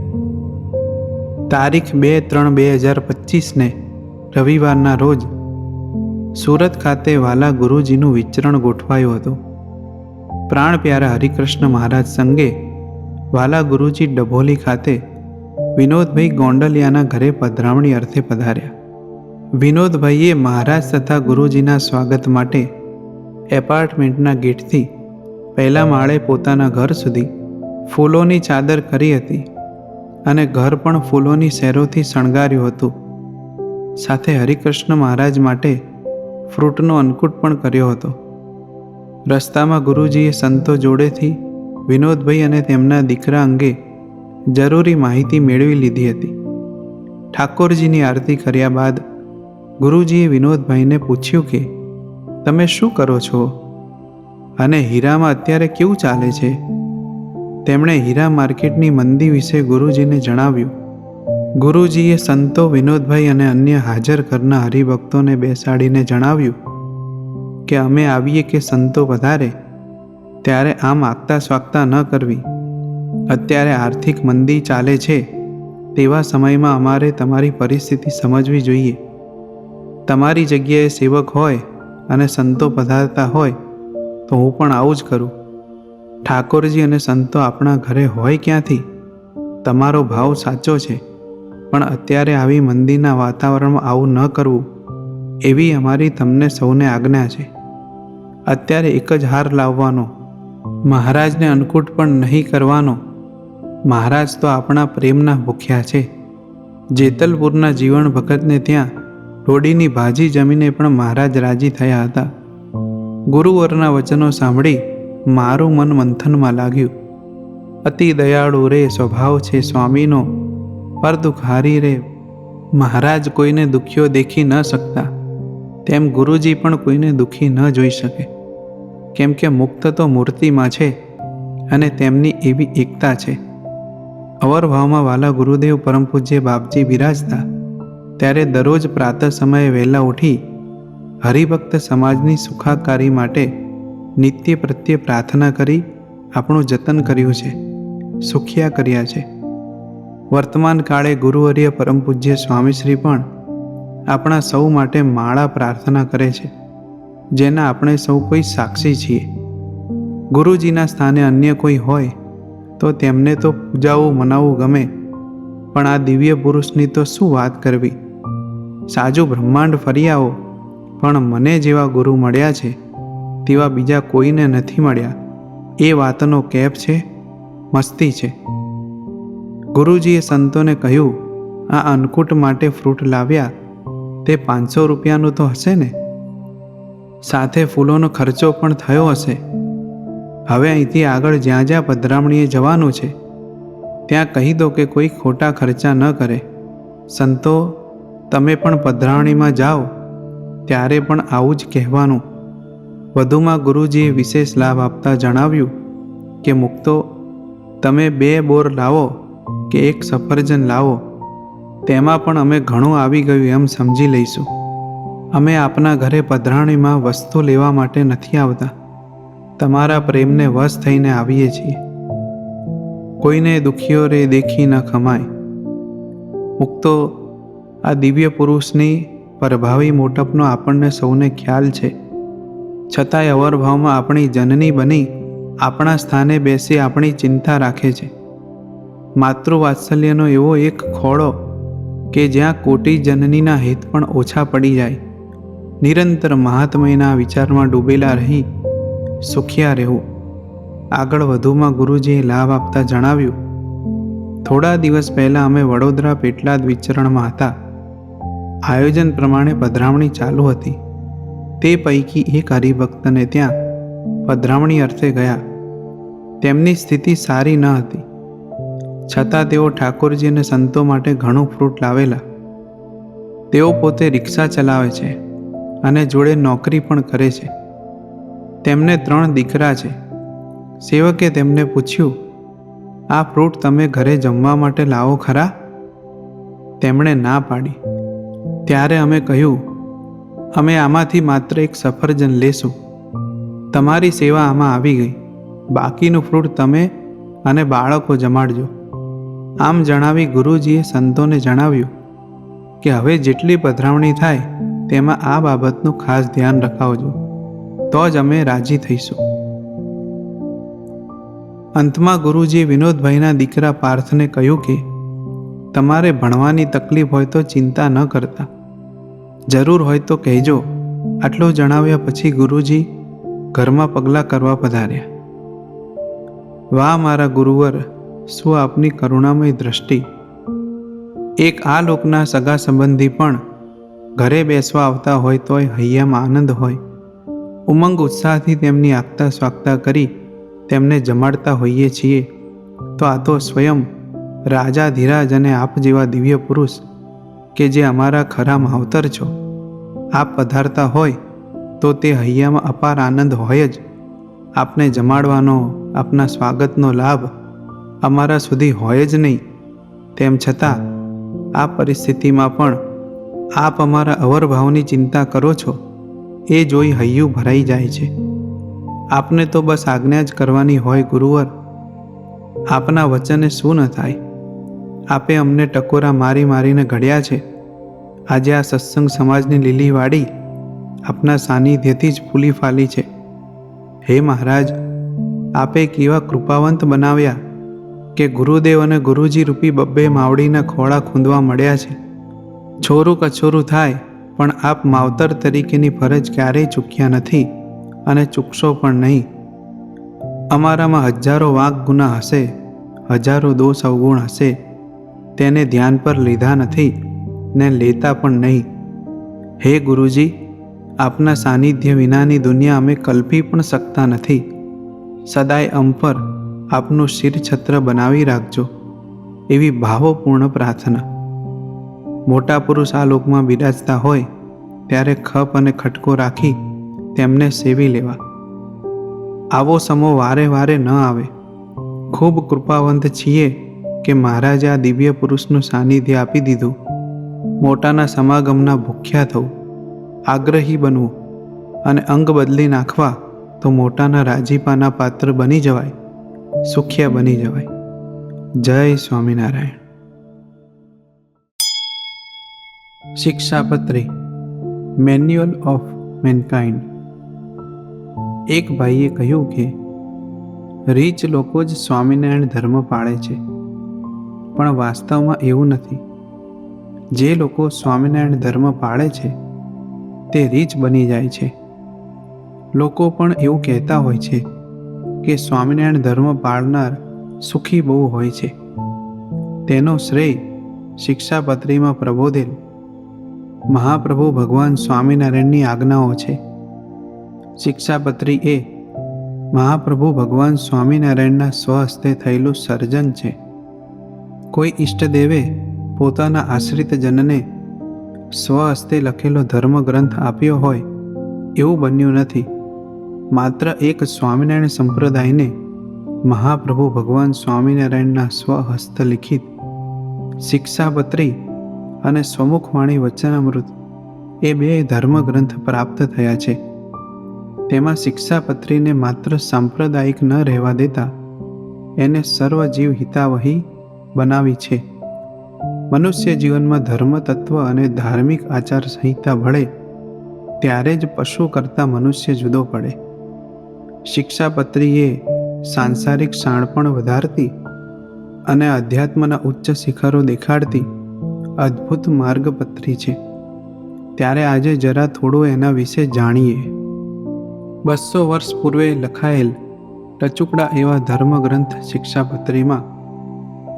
[SPEAKER 1] તારીખ 2/3/2025 રવિવારના રોજ સુરત ખાતે વાલા ગુરુજીનું વિચરણ ગોઠવાયું હતું. પ્રાણ પ્યારા હરિકૃષ્ણ મહારાજ સંગે વાલા ગુરુજી ડભોલી ખાતે વિનોદભાઈ ગોંડલિયાના ઘરે પધરામણી અર્થે પધાર્યા. વિનોદભાઈએ મહારાજ તથા ગુરુજીના સ્વાગત માટે એપાર્ટમેન્ટના ગેટથી પહેલા માળે પોતાના ઘર સુધી ફૂલોની ચાદર કરી હતી અને ઘર પણ ફૂલોની શેરોથી શણગાર્યું હતું. સાથે હરિકૃષ્ણ મહારાજ માટે ફ્રૂટનો અન્નકૂટ પણ કર્યો હતો. રસ્તામાં ગુરુજીએ સંતો જોડેથી વિનોદભાઈ અને તેમના દીકરા અંગે જરૂરી માહિતી મેળવી લીધી હતી. ઠાકોરજીની આરતી કર્યા બાદ ગુરુજીએ વિનોદભાઈને પૂછ્યું કે તમે શું કરો છો અને હીરામાં અત્યારે કેવું ચાલે છે? તેમણે હીરા માર્કેટની મંદી વિશે ગુરુજીને જણાવ્યું. ગુરુજીએ સંતો, વિનોદભાઈ અને અન્ય હાજર ઘરના હરિભક્તોને બેસાડીને જણાવ્યું કે અમે આવીએ કે સંતો પધારે ત્યારે આમ આગતા સ્વાગતા ન કરવી. અત્યારે આર્થિક મંદી ચાલે છે તેવા સમયમાં અમારે તમારી પરિસ્થિતિ સમજવી જોઈએ. તમારી જગ્યાએ સેવક હોય અને સંતો પધારતા હોય તો હું પણ આવું જ કરું. ઠાકોરજી અને સંતો આપણા ઘરે હોય ક્યાંથી? તમારો ભાવ સાચો છે, પણ અત્યારે આવી મંદીના વાતાવરણમાં આવું ન કરવું એવી અમારી તમને સૌને આજ્ઞા છે. અત્યારે એક જ હાર લાવવાનો, મહારાજને અન્નકૂટ પણ નહીં કરવાનો. મહારાજ તો આપણા પ્રેમના ભૂખ્યા છે. જેતલપુરના જીવણ ભગતને ત્યાં રોડીની ભાજી જમીને પણ મહારાજ રાજી થયા હતા. ગુરુવરના વચનો સાંભળી મારું મન મંથનમાં લાગ્યું. અતિ દયાળુ રે સ્વભાવ છે સ્વામીનો, પર દુખારી રે. મહારાજ કોઈને દુખ્યો દેખી ન શકતા, તેમ ગુરુજી પણ કોઈને દુઃખી ન જોઈ શકે, કેમ કે મુક્ત તો મૂર્તિમાં છે અને તેમની એવી એકતા છે. અવરભાવમાં વાલા ગુરુદેવ પરમ પૂજ્ય બાપજી બિરાજતા ત્યારે દરરોજ પ્રાતઃ સમયે વહેલા ઉઠી હરિભક્ત સમાજની સુખાકારી માટે નિત્ય પ્રત્યે પ્રાર્થના કરી આપણું જતન કર્યું છે, સુખિયા કર્યા છે. વર્તમાન કાળે ગુરુવર્ય પરમ પૂજ્ય સ્વામીશ્રી પણ આપણા સૌ માટે માળા પ્રાર્થના કરે છે, જેના આપણે સૌ કોઈ સાક્ષી છીએ. ગુરુજીના સ્થાને અન્ય કોઈ હોય તો તેમને તો પૂજાવું મનાવવું ગમે, પણ આ દિવ્ય પુરુષની તો શું વાત કરવી. સાજુ બ્રહ્માંડ ફરી આવો, પણ મને જેવા ગુરુ મળ્યા છે તેવા બીજા કોઈને નથી મળ્યા. એ વાતનો કેપ છે, મસ્તી છે. ગુરુજીએ સંતોને કહ્યું, આ અન્નકૂટ માટે ફ્રૂટ લાવ્યા તે 500 રૂપિયાનું તો હશે ને? સાથે ફૂલોનો ખર્ચો પણ થયો હશે. હવે અહીંથી આગળ જ્યાં જ્યાં પધરામણીએ જવાનું છે ત્યાં કહી દો કે કોઈ ખોટા ખર્ચા ન કરે. સંતો, તમે પણ પધરામણીમાં જાઓ ત્યારે પણ આવું જ કહેવાનું. વધુમાં ગુરુજીએ વિશેષ લાભ આપતા જણાવ્યું કે મુક્તો, તમે 2 બોર લાવો કે 1 સફરજન લાવો, તેમાં પણ અમે ઘણું આવી ગયું એમ સમજી લઈશું. અમે આપના ઘરે પધરામણીમાં વસ્તુ લેવા માટે નથી આવતા, તમારા પ્રેમને વશ થઈને આવીએ છીએ. કોઈને દુખ્યો રે દેખી ન ખમાય. મુક્તો, આ દિવ્ય પુરુષની પ્રભાવી મોટપનો આપણને સૌને ખ્યાલ છે, છતાંય અવરભાવમાં આપણી જનની બની આપણા સ્થાને બેસી આપણી ચિંતા રાખે છે. માતૃવાત્સલ્યનો એવો એક ખોળો કે જ્યાં કોટી જનનીના હિત પણ ઓછા પડી જાય. નિરંતર મહાત્મયના વિચારમાં ડૂબેલા રહી સુખિયા રહેવું. આગળ વધુમાં ગુરુજીએ લાભ આપતા જણાવ્યું, થોડા દિવસ પહેલાં અમે વડોદરા પેટલાદ વિચરણમાં હતા. આયોજન પ્રમાણે પધરામણી ચાલુ હતી. તે પૈકી એક હરિભક્તને ત્યાં પધરામણી અર્થે ગયા. તેમની સ્થિતિ સારી ન હતી, છતાં તેઓ ઠાકોરજી અને સંતો માટે ઘણું ફ્રૂટ લાવેલા. તેઓ પોતે રિક્ષા ચલાવે છે અને જોડે નોકરી પણ કરે છે. તેમને 3 દીકરા છે. સેવકે તેમને પૂછ્યું, આ ફ્રૂટ તમે ઘરે જમવા માટે લાવો ખરા? તેમણે ના પાડી. ત્યારે અમે કહ્યું, અમે આમાંથી માત્ર એક સફરજન લેશું. તમારી સેવા આમાં આવી ગઈ. બાકીનું ફ્રૂટ તમે અને બાળકો જમાડજો. આમ જણાવી ગુરુજીએ સંતોને જણાવ્યું કે હવે જેટલી પધરામણી થાય તેમાં આ બાબતનું ખાસ ધ્યાન રખાવજો, તો જ અમે રાજી થઈશું. અંતમાં ગુરુજીએ વિનોદભાઈના દીકરા પાર્થને કહ્યું કે તમારે ભણવાની તકલીફ હોય તો ચિંતા ન કરતા, જરૂર હોય તો કહેજો. આટલું જણાવ્યા પછી ગુરુજી ઘરમાં પગલાં કરવા પધાર્યા. વાહ મારા ગુરુવર, શું આપની કરુણામય દ્રષ્ટિ! એક આ લોકના સગા સંબંધી પણ ઘરે બેસવા આવતા હોય તોય હૈયામાં આનંદ હોય. ઉમંગ ઉત્સાહથી તેમની આગતા સ્વાગતા કરી તેમને જમાડતા હોઈએ છીએ, તો આ તો સ્વયં રાજાધિરાજ અને આપ જેવા દિવ્ય પુરુષ કે જે અમારા ખરા માવતર છો, આપ પધારતા હોય તો તે હૈયામાં અપાર આનંદ હોય જ. આપને જમાડવાનો, આપના સ્વાગતનો લાભ અમારા સુધી હોય જ નહીં. તેમ છતાં આ પરિસ્થિતિમાં પણ આપ અમારા અવરભાવની ચિંતા કરો છો, એ જોઈ હૈયું ભરાઈ જાય છે. આપને તો બસ આજ્ઞા જ કરવાની હોય ગુરુવર. આપના વચને શું ન થાય. આપે અમને ટકોરા મારી મારીને ઘડ્યા છે. આજે આ સત્સંગ સમાજની લીલી વાડી આપના સાનિધ્યથી જ ફૂલી ફાલી છે. હે મહારાજ, આપે કેવા કૃપાવંત બનાવ્યા કે ગુરુદેવ અને ગુરુજી રૂપી બબ્બે માવડીના ખોળા ખૂંદવા મળ્યા છે. છોરું કછોરું થાય પણ આપ માવતર તરીકેની ફરજ ક્યારેય ચૂક્યા નથી અને ચૂકશો પણ નહીં. અમારામાં હજારો વાંક ગુના હશે, હજારો દોષ અવગુણ હશે, તેને ધ્યાન પર લીધા નથી ને લેતા પણ નહીં. હે ગુરુજી, આપના સાનિધ્ય વિનાની દુનિયા અમે કલ્પી પણ શકતા નથી. સદાય અમ પર આપનું શિરછત્ર બનાવી રાખજો, એવી ભાવપૂર્ણ પ્રાર્થના. મોટા પુરુષ આ લોકમાં બિરાજતા હોય ત્યારે ખપ અને ખટકો રાખી તેમને સેવી લેવા. આવો સમો વારે વારે ન આવે. ખૂબ કૃપાવંત છીએ કે મહારાજે આ દિવ્ય પુરુષનું સાનિધ્ય આપી દીધું. મોટાના સમાગમના ભૂખ્યા થવું, આગ્રહી બનવું અને અંગ બદલી નાખવા તો મોટાના રાજીપાના પાત્ર બની જવાય, સુખિયા બની જવાય. જય Swaminarayan. Shikshapatri manual of mankind. એક ભાઈએ કહ્યું કે રીચ લોકો જ સ્વામિનારાયણ ધર્મ પાળે છે, પણ વાસ્તવમાં એવું નથી. જે લોકો સ્વામિનારાયણ ધર્મ પાળે છે તે રીચ બની જાય છે. લોકો પણ એવું કહેતા હોય છે કે સ્વામિનારાયણ ધર્મ પાળનાર સુખી બહુ હોય છે. તેનો શ્રેય શિક્ષાપત્રીમાં પ્રબોધેલ મહાપ્રભુ ભગવાન સ્વામિનારાયણની આજ્ઞાઓ છે. શિક્ષાપત્રી એ મહાપ્રભુ ભગવાન સ્વામિનારાયણના સ્વહસ્તે થયેલું સર્જન છે. કોઈ ઈષ્ટદેવે પોતાના આશ્રિત જનને સ્વહસ્તે લખેલો ધર્મગ્રંથ આપ્યો હોય એવું બન્યું નથી. માત્ર એક સ્વામિનારાયણ સંપ્રદાયને મહાપ્રભુ ભગવાન સ્વામિનારાયણના સ્વહસ્ત લિખિત શિક્ષાપત્રી અને સ્વમુખવાણી વચનામૃત એ 2 ધર્મગ્રંથ પ્રાપ્ત થયા છે. તેમાં શિક્ષાપત્રીને માત્ર સાંપ્રદાયિક ન રહેવા દેતા એને સર્વજીવ હિતાવહી બનાવી છે. મનુષ્ય જીવનમાં ધર્મ તત્વ અને ધાર્મિક આચાર સંહિતા ભળે ત્યારે જ પશુ કરતાં મનુષ્ય જુદો પડે. શિક્ષાપત્રી એ સાંસારિક શાણપણ વધારતી અને અધ્યાત્મના ઉચ્ચ શિખરો દેખાડતી અદ્ભુત માર્ગપત્રી છે. ત્યારે આજે જરા થોડું એના વિશે જાણીએ. 200 વર્ષ પૂર્વે લખાયેલ ટચુકડા એવા ધર્મગ્રંથ શિક્ષાપત્રીમાં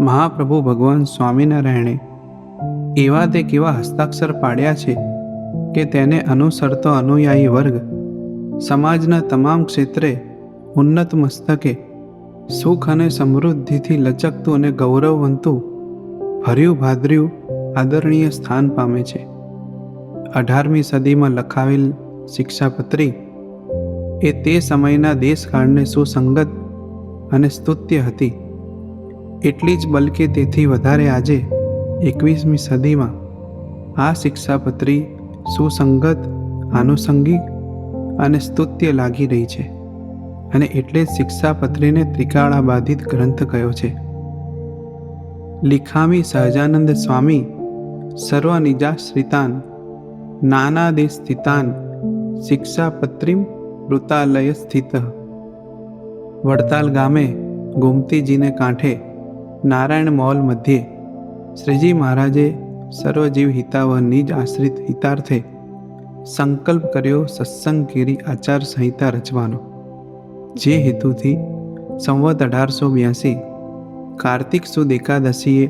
[SPEAKER 1] મહાપ્રભુ ભગવાન સ્વામિનારાયણે એવા તે કેવા હસ્તાક્ષર પાડ્યા છે કે તેને અનુસરતો અનુયાયી વર્ગ સમાજના તમામ ક્ષેત્રે ઉન્નત મસ્તકે સુખ અને સમૃદ્ધિથી લચકતું અને ગૌરવવંતું ભર્યું ભાદર્યું આદરણીય સ્થાન પામે છે. 18મી સદીમાં લખાવેલ શિક્ષાપત્રી એ તે સમયના દેશકાળને સુસંગત અને સ્તુત્ય હતી. એટલી જ બલકે તેથી વધારે આજે 21મી સદીમાં આ શિક્ષાપત્રી સુસંગત, આનુષંગિક અને સ્તુત્ય લાગી રહી છે. અને એટલે જ શિક્ષાપત્રીને ત્રિકાળાબાધિત ગ્રંથ કયો છે. લિખામી સહજાનંદ સ્વામી સર્વનિજાશ્રિતાન નાનાદે સ્થિતાન શિક્ષાપત્રીમ વૃતાલય સ્થિત. વડતાલ ગામે ગોમતીજીને કાંઠે નારાયણ મોલ મધ્યે શ્રીજી મહારાજે સર્વજીવ હિતાવહ નિજ આશ્રિત હિતાર્થે સંકલ્પ કર્યો સત્સંગ કેરી આચાર સંહિતા રચવાનો. જે હેતુથી સંવત 1882 કાર્તિક સુદ એકાદશીએ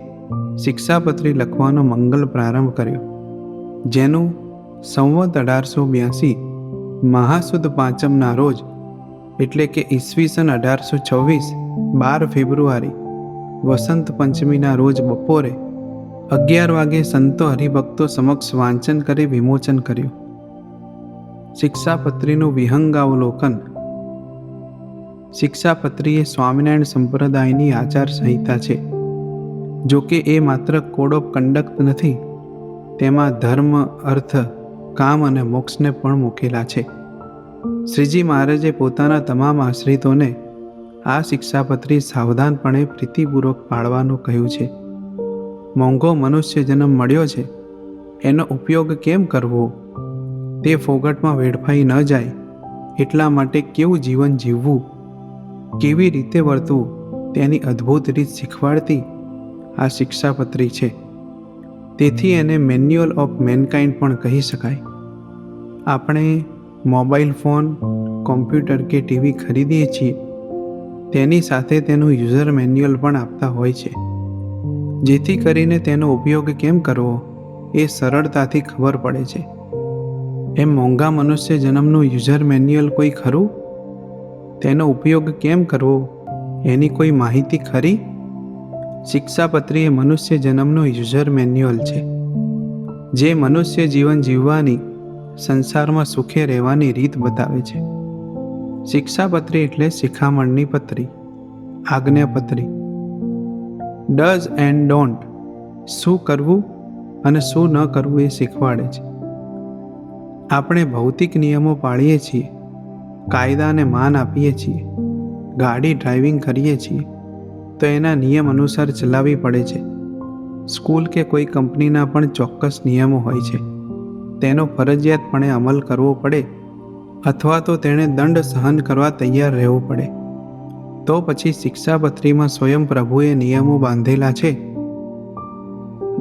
[SPEAKER 1] શિક્ષાપત્રી લખવાનો મંગલ પ્રારંભ કર્યો, જેનું સંવત 1882 મહાસુદ પાંચમના રોજ એટલે કે ઈસવીસન 1826 12 ફેબ્રુઆરી વસંત પંચમીના રોજ બપોરે 11 વાગે સંતો હરિભક્તો સમક્ષ વાંચન કરી વિમોચન કર્યું. શિક્ષાપત્રીનું વિહંગાવલોકન. શિક્ષાપત્રી એ સ્વામિનારાયણ સંપ્રદાયની આચાર સંહિતા છે. જો કે એ માત્ર કોડ ઓફ કન્ડક્ટ નથી, તેમાં ધર્મ, અર્થ, કામ અને મોક્ષને પણ મૂકેલા છે. શ્રીજી મહારાજે પોતાના તમામ આશ્રિતોને આ શિક્ષાપત્રી સાવધાનપણે પ્રીતિપૂર્વક પાળવાનું કહ્યું છે. મોંઘો મનુષ્ય જન્મ મળ્યો છે, એનો ઉપયોગ કેમ કરવો, તે ફોગટમાં વેડફાઈ ન જાય એટલા માટે કેવું જીવન જીવવું, કેવી રીતે વર્તવું, તેની અદ્ભુત રીત શીખવાડતી આ શિક્ષાપત્રી છે. તેથી એને મેન્યુઅલ ઓફ મેનકાઇન્ડ પણ કહી શકાય. આપણે મોબાઈલ ફોન, કોમ્પ્યુટર કે ટીવી ખરીદીએ છીએ, તેની સાથે તેનું યુઝર મેન્યુઅલ પણ આપતા હોય છે, જેથી કરીને તેનો ઉપયોગ કેમ કરવો એ સરળતાથી ખબર પડે છે. એમ મોંઘા મનુષ્ય જન્મનું યુઝર મેન્યુઅલ કોઈ ખરું? તેનો ઉપયોગ કેમ કરવો એની કોઈ માહિતી ખરી? શિક્ષાપત્રી એ મનુષ્ય જન્મનું યુઝર મેન્યુઅલ છે, જે મનુષ્ય જીવન જીવવાની, સંસારમાં સુખે રહેવાની રીત બતાવે છે. શિક્ષાપત્રી એટલે શિખામણની પત્રી, આજ્ઞાપત્રી. ડઝ એન્ડ ડોન્ટ, શું કરવું અને શું ન કરવું એ શીખવાડે છે. આપણે ભૌતિક નિયમો પાળીએ છીએ, કાયદાને માન આપીએ છીએ, ગાડી ડ્રાઇવિંગ કરીએ છીએ તો એના નિયમ અનુસાર ચલાવવી પડે છે. સ્કૂલ કે કોઈ કંપનીના પણ ચોક્કસ નિયમો હોય છે, તેનો ફરજિયાતપણે અમલ કરવો પડે અથવા તો તેણે દંડ સહન કરવા તૈયાર રહેવું પડે. તો પછી શિક્ષાપત્રીમાં સ્વયં પ્રભુએ નિયમો બાંધેલા છે.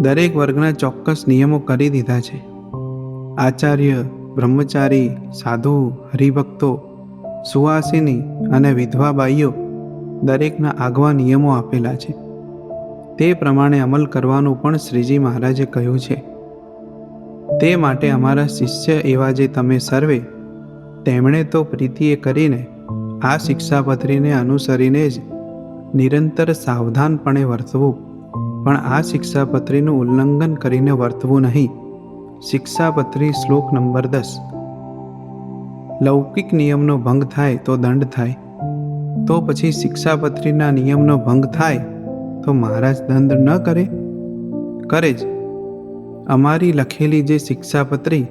[SPEAKER 1] દરેક વર્ગના ચોક્કસ નિયમો કરી દીધા છે. આચાર્ય, બ્રહ્મચારી, સાધુ, હરિભક્તો, સુવાસિની અને વિધવા બાઈઓ દરેકના આગવા નિયમો આપેલા છે. તે પ્રમાણે અમલ કરવાનું પણ શ્રીજી મહારાજે કહ્યું છે. તે માટે અમારા શિષ્ય એવા જે તમે સર્વે, તેમણે તો પ્રીતિએ કરીને આ શિક્ષાપત્રીને અનુસરીને જ નિરંતર સાવધાનપણે વર્તવું, પણ આ શિક્ષાપત્રીનું ઉલ્લંઘન કરીને વર્તવું નહીં. શિક્ષાપત્રી શ્લોક નંબર 10. લૌકિક નિયમનો ભંગ થાય તો દંડ થાય, તો પછી શિક્ષાપત્રીના નિયમનો ભંગ થાય તો મહારાજ દંડ ન કરે? કરે જ. અમારી લખેલી જે શિક્ષાપત્રી,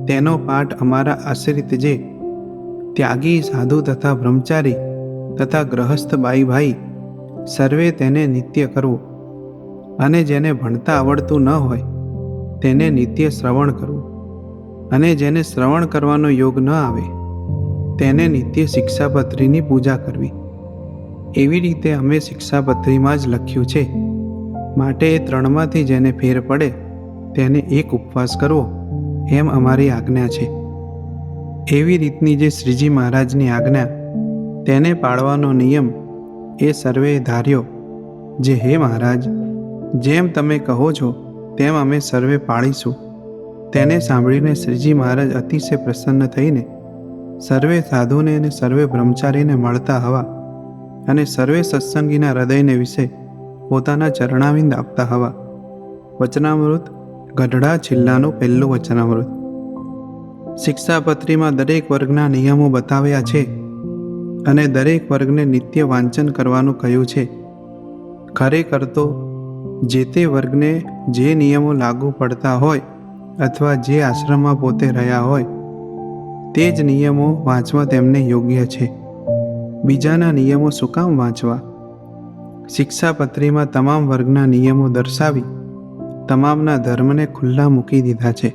[SPEAKER 1] તેનો પાઠ અમારા આશ્રિત જે ત્યાગી, સાધુ તથા બ્રહ્મચારી તથા ગ્રહસ્થ બાઈ ભાઈ સર્વે તેને નિત્ય કરવું, અને જેને ભણતા આવડતું ન હોય તેને નિત્ય શ્રવણ કરવું, અને જેને શ્રવણ કરવાનો યોગ ન આવે તેને નિત્ય શિક્ષાપત્રીની પૂજા કરવી. એવી રીતે અમે શિક્ષાપત્રીમાં જ લખ્યું છે. માટે એ ત્રણમાંથી જેને ફેર પડે તેને એક ઉપવાસ કરવો એમ અમારી આજ્ઞા છે. એવી રીતની જે શ્રીજી મહારાજની આજ્ઞા તેને પાળવાનો નિયમ એ સર્વે ધાર્યો, જે હે મહારાજ, જેમ તમે કહો છો તેમ અમે સર્વે પાળીશું. તેને સાંભળીને શ્રીજી મહારાજ અતિશય પ્રસન્ન થઈને સર્વે સાધુને અને સર્વે બ્રહ્મચારીને મળતા હવા અને સર્વે સત્સંગીના હૃદયને વિશે પોતાના ચરણાવિંદ આપતા હવા. વચનામૃત ગઢડા છેલ્લાનું પહેલું વચનામૃત. શિક્ષાપત્રીમાં દરેક વર્ગના નિયમો બતાવ્યા છે અને દરેક વર્ગને નિત્ય વાંચન કરવાનું કહ્યું છે. ખરેખર તો જે તે વર્ગને જે નિયમો લાગુ પડતા હોય અથવા જે આશ્રમમાં પોતે રહ્યા હોય તે જ નિયમો વાંચવા તેમને યોગ્ય છે. બીજાના નિયમો શું કામ વાંચવા? શિક્ષાપત્રીમાં તમામ વર્ગના નિયમો દર્શાવી તમામના ધર્મને ખુલ્લા મૂકી દીધા છે.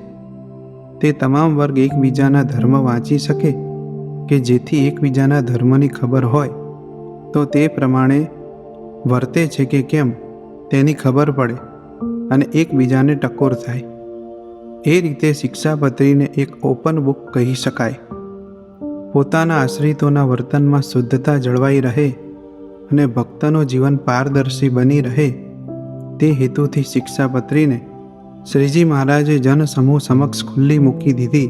[SPEAKER 1] તે તમામ વર્ગ એકબીજાના ધર્મ વાંચી શકે કે જેથી એકબીજાના ધર્મની ખબર હોય તો તે પ્રમાણે વર્તે છે કે કેમ તેની ખબર પડે અને એકબીજાને ટકોર થાય. એ રીતે શિક્ષાપત્રીને એક ઓપન બુક કહી શકાય. પોતાના આશ્રિતોના વર્તનમાં શુદ્ધતા જળવાઈ રહે અને ભક્તનું જીવન પારદર્શી બની રહે તે હેતુથી શિક્ષાપત્રીને શ્રીજી મહારાજે જનસમૂહ સમક્ષ ખુલ્લી મૂકી દીધી.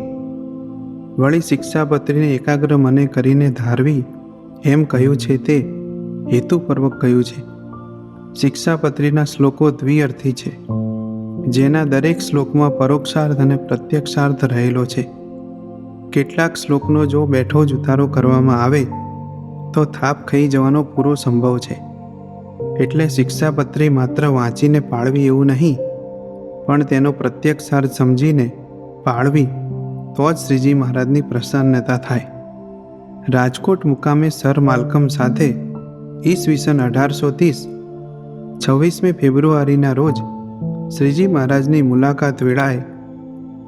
[SPEAKER 1] વળી શિક્ષાપત્રીને એકાગ્ર મને કરીને ધારવી એમ કહ્યું છે તે હેતુપૂર્વક કહ્યું છે. શિક્ષાપત્રીના શ્લોકો દ્વિઅર્થી છે, જેના દરેક શ્લોકમાં પરોક્ષાર્થ અને પ્રત્યક્ષાર્થ રહેલો છે. કેટલાક શ્લોકનો જો બેઠો જ ઉતારો કરવામાં આવે તો થાપ ખાઈ જવાનો પૂરો સંભવ છે. એટલે શિક્ષાપત્રી માત્ર વાંચીને પાળવી એવું નહીં, પણ તેનો પ્રત્યક્ષાર્થ સમજીને પાળવી તો જ શ્રીજી મહારાજની પ્રસન્નતા થાય. રાજકોટ મુકામે સર માલ્કમ સાથે ઈસવીસન 1830 26મી ફેબ્રુઆરીના રોજ શ્રીજી મહારાજની મુલાકાત વેળાએ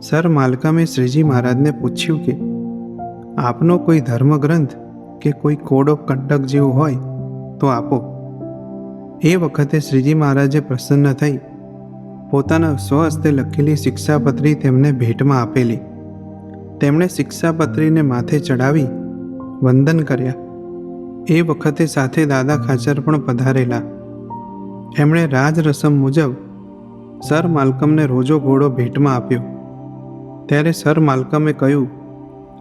[SPEAKER 1] સર માલ્કમે શ્રીજી મહારાજને પૂછ્યું કે આપનો કોઈ ધર્મગ્રંથ કે કોઈ કોડ ઓફ કન્ડક્ટ જેવું હોય તો આપો. એ વખતે શ્રીજી મહારાજે પ્રસન્ન થઈ પોતાના સ્વહસ્તે લખેલી શિક્ષાપત્રી તેમને ભેટમાં આપેલી. તેમણે શિક્ષાપત્રીને માથે ચડાવી વંદન કર્યા. એ વખતે સાથે દાદા ખાચર પણ પધારેલા. એમણે રાજ રસમ મુજબ સર માલ્કમને રોજો ઘોડો ભેટમાં આપ્યો. ત્યારે સર માલ્કમે કહ્યું,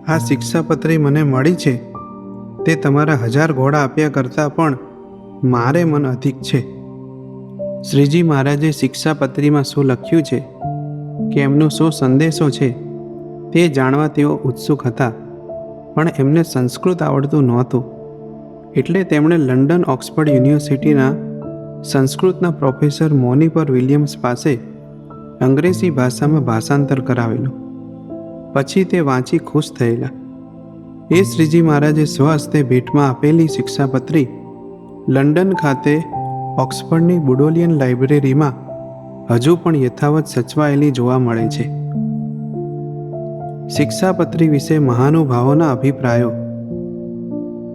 [SPEAKER 1] આ શિક્ષાપત્રી મને મળી છે તે તમારા 1000 ઘોડા આપ્યા કરતાં પણ મારે મન અધિક છે. શ્રીજી મહારાજે શિક્ષાપત્રીમાં શું લખ્યું છે કે એમનો શું સંદેશો છે તે જાણવા તેઓ ઉત્સુક હતા, પણ એમને સંસ્કૃત આવડતું નહોતું. એટલે તેમણે લંડન ઓક્સફર્ડ યુનિવર્સિટીના સંસ્કૃતના પ્રોફેસર મોનિપર વિલિયમ્સ પાસે અંગ્રેજી ભાષામાં ભાષાંતર કરાવેલું. પછી તે વાંચી ખુશ થયેલા. એ શ્રીજી મહારાજે સ્વહસ્તે ભેટમાં આપેલી શિક્ષાપત્રી લંડન ખાતે ઓક્સફર્ડની બુડોલિયન લાઇબ્રેરીમાં હજુ પણ યથાવત સચવાયેલી જોવા મળે છે. શિક્ષાપત્રી વિશે મહાનુભાવોના અભિપ્રાયો.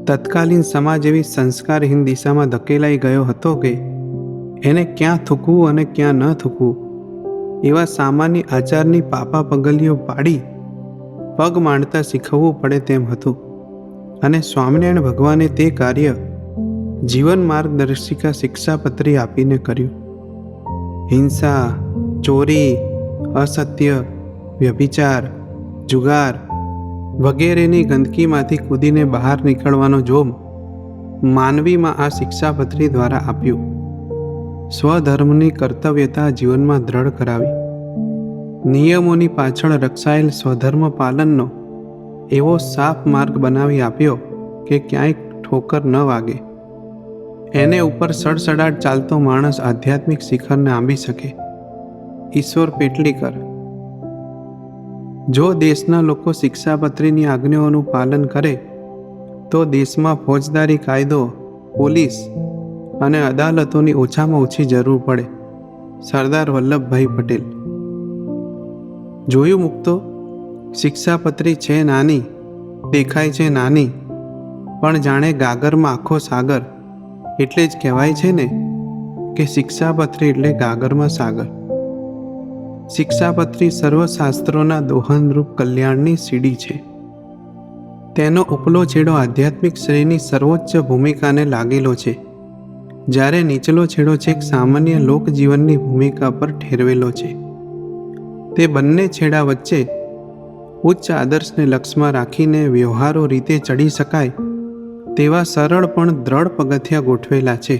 [SPEAKER 1] તત્કાલીન સમાજ એવી સંસ્કારહીન દિશામાં ધકેલાઈ ગયો હતો કે એને ક્યાં થૂકવું અને ક્યાં ન થૂકવું એવા સામાન્ય આચારની પાપા પગલીઓ પાડી પગ માંડતા શીખવવું પડે તેમ હતું. અને સ્વામિનારાયણ ભગવાને તે કાર્ય જીવન માર્ગદર્શિકા શિક્ષાપત્રી આપીને કર્યું. હિંસા, ચોરી, અસત્ય, વ્યભિચાર, જુગાર વગેરેની ગંદકીમાંથી કૂદીને બહાર નીકળવાનો જોમ માનવીમાં આ શિક્ષાપત્રી દ્વારા આપ્યું. સ્વધર્મની કર્તવ્યતા જીવનમાં દ્રઢ કરાવી. નિયમોની પાછળ રક્ષાયેલ સ્વધર્મ પાલનનો એવો સાફ માર્ગ બનાવી આપ્યો કે ક્યાંય ઠોકર ન વાગે. એને ઉપર સડસડાટ ચાલતો માણસ આધ્યાત્મિક શિખરને આંબી શકે. ઈશ્વર પેટલીકર. જો દેશના લોકો શિક્ષાપત્રીની આજ્ઞાઓનું પાલન કરે તો દેશમાં ફોજદારી કાયદો, પોલીસ અને અદાલતોની ઓછામાં ઓછી જરૂર પડે. સરદાર વલ્લભભાઈ પટેલ. જોયું મુક્તો, શિક્ષાપત્રી છે નાની, દેખાય છે નાની, પણ જાણે ગાગરમાં આખો સાગર એટલે જ કહેવાય છે ને કે શિક્ષાપત્રી એટલે ગાગરમાં સાગર. શિક્ષાપત્રી સર્વશાસ્ત્રોના દોહનરૂપ કલ્યાણની સીડી છે. તેનો ઉપલો છેડો આધ્યાત્મિક શ્રેયની સર્વોચ્ચ ભૂમિકાને લાગેલો છે, જ્યારે નીચલો છેડો છેક સામાન્ય લોકજીવનની ભૂમિકા પર ઠેરવેલો છે. તે બંને છેડા વચ્ચે ઉચ્ચ આદર્શને લક્ષમાં રાખીને વ્યવહારો રીતે ચડી શકાય તેવા સરળ પણ દ્રઢ પગથિયા ગોઠવેલા છે.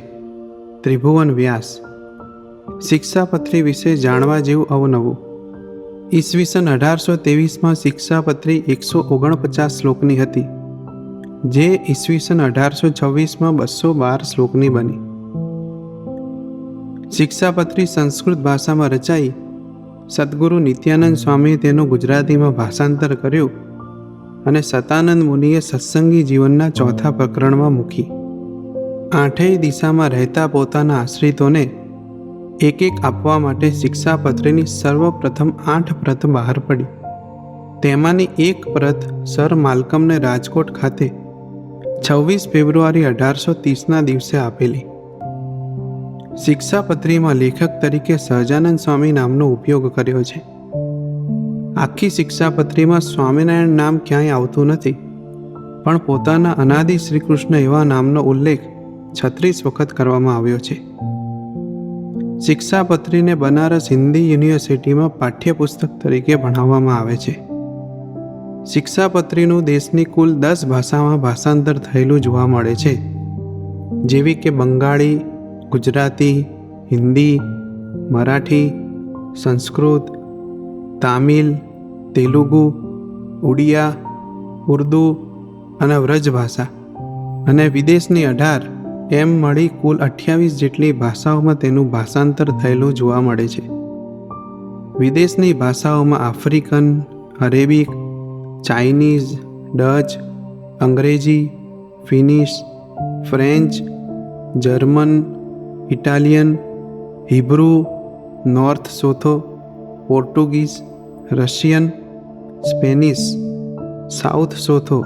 [SPEAKER 1] ત્રિભુવન વ્યાસ. શિક્ષાપત્રી વિશે જાણવા જેવું અવનવું. ઈસવીસન 1823માં શિક્ષાપત્રી 149 શ્લોકની હતી, જે ઈસવીસન 1826માં 212 શ્લોકની બની. શિક્ષાપત્રી સંસ્કૃત ભાષામાં રચાઈ. સદગુરુ નિત્યાનંદ સ્વામીએ તેનું ગુજરાતીમાં ભાષાંતર કર્યું અને સતાનંદ મુનિએ સત્સંગી જીવનના ચોથા પ્રકરણમાં મૂકી. આઠેય દિશામાં રહેતા પોતાના આશ્રિતોને એક એક આપવા માટે શિક્ષાપત્રીની સર્વપ્રથમ 8 પ્રત બહાર પડી. તેમાંની એક પ્રત સર માલ્કમને રાજકોટ ખાતે 26 ફેબ્રુઆરી 1830ના દિવસે આપેલી. શિક્ષાપત્રીમાં લેખક તરીકે સહજાનંદ સ્વામી નામનો ઉપયોગ કર્યો છે. આખી શિક્ષાપત્રીમાં સ્વામિનારાયણ નામ ક્યાંય આવતું નથી, પણ પોતાના અનાદિ શ્રીકૃષ્ણ એવા નામનો ઉલ્લેખ 36 વખત કરવામાં આવ્યો છે. શિક્ષાપત્રીને બનારસ હિન્દી યુનિવર્સિટીમાં પાઠ્યપુસ્તક તરીકે ભણાવવામાં આવે છે. શિક્ષાપત્રીનું દેશની કુલ 10 ભાષામાં ભાષાંતર થયેલું જોવા મળે છે, જેવી કે બંગાળી, ગુજરાતી, હિન્દી, મરાઠી, સંસ્કૃત, તામિલ, તેલુગુ, ઉડિયા, ઉર્દૂ અને વ્રજ ભાષા, અને વિદેશની 18 એમ મળી કુલ 28 જેટલી ભાષાઓમાં તેનું ભાષાંતર થયેલું જોવા મળે છે. વિદેશની ભાષાઓમાં આફ્રિકન, અરેબિક, ચાઇનીઝ, ડચ, અંગ્રેજી, Finnish, French, German, Italian, Hebrew, North Sotho, Portuguese, Russian, Spanish, South Sotho,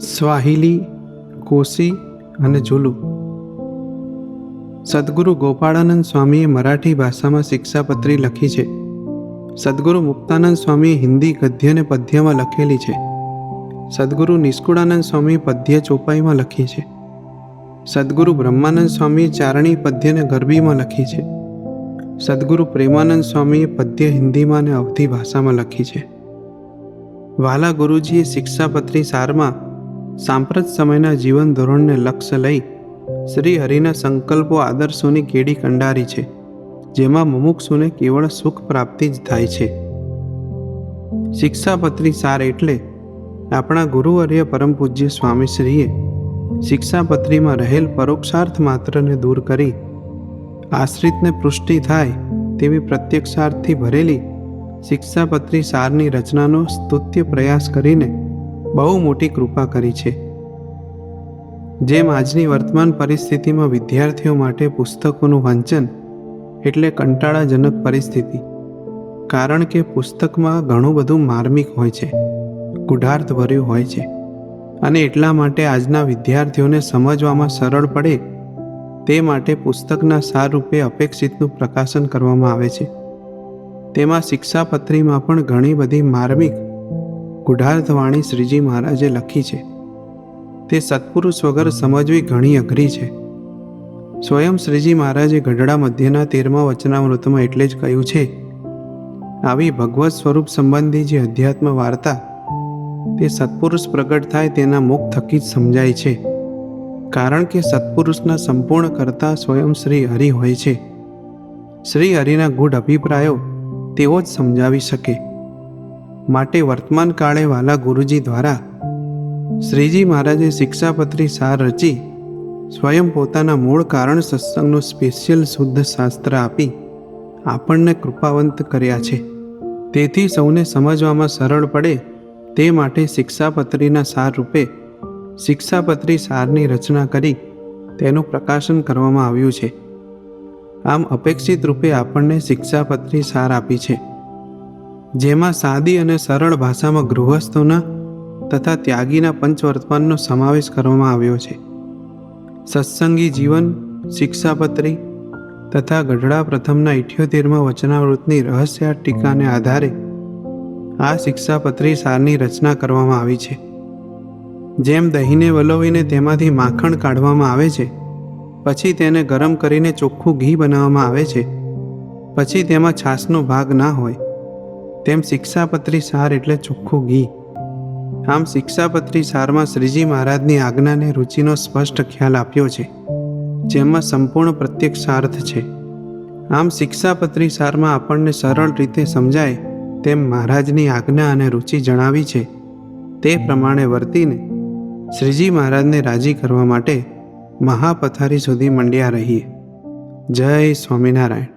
[SPEAKER 1] Swahili, Xhosa અને ઝુલુ. સદગુરુ ગોપાળાનંદ સ્વામીએ મરાઠી ભાષામાં શિક્ષાપત્રી લખી છે. સદગુરુ મુક્તાનંદ સ્વામીએ હિન્દી ગદ્ય અને પદ્યમાં લખેલી છે. સદગુરુ નિષ્કુળાનંદ સ્વામીએ પદ્ય ચોપાઈમાં લખી છે. સદગુરુ બ્રહ્માનંદ સ્વામીએ ચારણી પદ્ય અને ગરબીમાં લખી છે. સદગુરુ પ્રેમાનંદ સ્વામીએ પદ્ય હિન્દીમાં અને અવધી ભાષામાં લખી છે. વાલા ગુરુજીએ શિક્ષાપત્રી સારમાં સાંપ્રત સમયના જીવન ધોરણને લક્ષ્ય લઈ શ્રી હરિના સંકલ્પો આદર્શોની કેડી કંડારી છે, જેમાં મુમુક્ષુને કેવળ સુખ પ્રાપ્તિ જ થાય છે. શિક્ષાપત્રી સાર એટલે આપણા ગુરુવર્ય પરમ પૂજ્ય સ્વામીશ્રીએ શિક્ષાપત્રીમાં રહેલ પરોક્ષાર્થ માત્રને દૂર કરી આશ્રિતને પુષ્ટિ થાય તેવી પ્રત્યક્ષાર્થથી ભરેલી શિક્ષાપત્રી સારની રચનાનો સ્તુત્ય પ્રયાસ કરીને બહુ મોટી કૃપા કરી છે. જેમ આજની વર્તમાન પરિસ્થિતિમાં વિદ્યાર્થીઓ માટે પુસ્તકોનું વાંચન એટલે કંટાળાજનક પરિસ્થિતિ, કારણ કે પુસ્તકમાં ઘણું બધું માર્મિક હોય છે, ગૂઢાર્થભર્યું હોય છે, અને એટલા માટે આજના વિદ્યાર્થીઓને સમજવામાં સરળ પડે તે માટે પુસ્તકના સાર રૂપે અપેક્ષિતનું પ્રકાશન કરવામાં આવે છે. તેમાં શિક્ષાપત્રીમાં પણ ઘણી બધી માર્મિક ગૂઢાર્થવાણી શ્રીજી મહારાજે લખી છે. તે સત્પુરુષ વગર સમજવી ઘણી અઘરી છે. સ્વયં શ્રીજી મહારાજે ગઢડા મધ્યના 13મા વચનામૃતમાં એટલે જ કહ્યું છે, આવી ભગવત સ્વરૂપ સંબંધી જે અધ્યાત્મ વાર્તા તે સત્પુરુષ પ્રગટ થાય તેના મુખ થકી જ સમજાય છે, કારણ કે સત્પુરુષના સંપૂર્ણ કરતા સ્વયં શ્રી હરિ હોય છે. શ્રી હરિના ગૂઢ અભિપ્રાયો તેઓ જ સમજાવી શકે. માટે વર્તમાન કાળે વાલા ગુરુજી દ્વારા શ્રીજી મહારાજે શિક્ષાપત્રી સાર રચી સ્વયં પોતાના મૂળ કારણ સત્સંગનું સ્પેશિયલ શુદ્ધ શાસ્ત્ર આપી આપણને કૃપાવંત કર્યા છે. તેથી સૌને સમજવામાં સરળ પડે તે માટે શિક્ષાપત્રીના સાર રૂપે શિક્ષાપત્રી સારની રચના કરી તેનું પ્રકાશન કરવામાં આવ્યું છે. આમ અપેક્ષિત રૂપે આપણને શિક્ષાપત્રી સાર આપી છે, જેમાં સાદી અને સરળ ભાષામાં ગૃહસ્થોના તથા ત્યાગીના પંચવર્તમાનનો સમાવેશ કરવામાં આવ્યો છે. સત્સંગી જીવન શિક્ષાપત્રી તથા ગઢડા પ્રથમના 78માં વચનામૃતની રહસ્યાર્થ ટીકાને આધારે આ શિક્ષાપત્રી સારની રચના કરવામાં આવી છે. જેમ દહીંને વલોવીને તેમાંથી માખણ કાઢવામાં આવે છે, પછી તેને ગરમ કરીને ચોખ્ખું ઘી બનાવવામાં આવે છે, પછી તેમાં છાશનો ભાગ ના હોય, તેમ શિક્ષાપત્રી સાર એટલે ચોખ્ખું ઘી. આમ શિક્ષાપત્રી સારમાં શ્રીજી મહારાજની આજ્ઞાને રુચિનો સ્પષ્ટ ખ્યાલ આપ્યો છે, જેમાં સંપૂર્ણ પ્રત્યક્ષાર્થ છે. આમ શિક્ષાપત્રી સારમાં આપણને સરળ રીતે સમજાય તેમ મહારાજની આજ્ઞા અને રુચિ જણાવી છે. તે પ્રમાણે વર્તીને શ્રીજી મહારાજને રાજી કરવા માટે મહાપથારી સુધી મંડ્યા રહીએ. જય સ્વામિનારાયણ.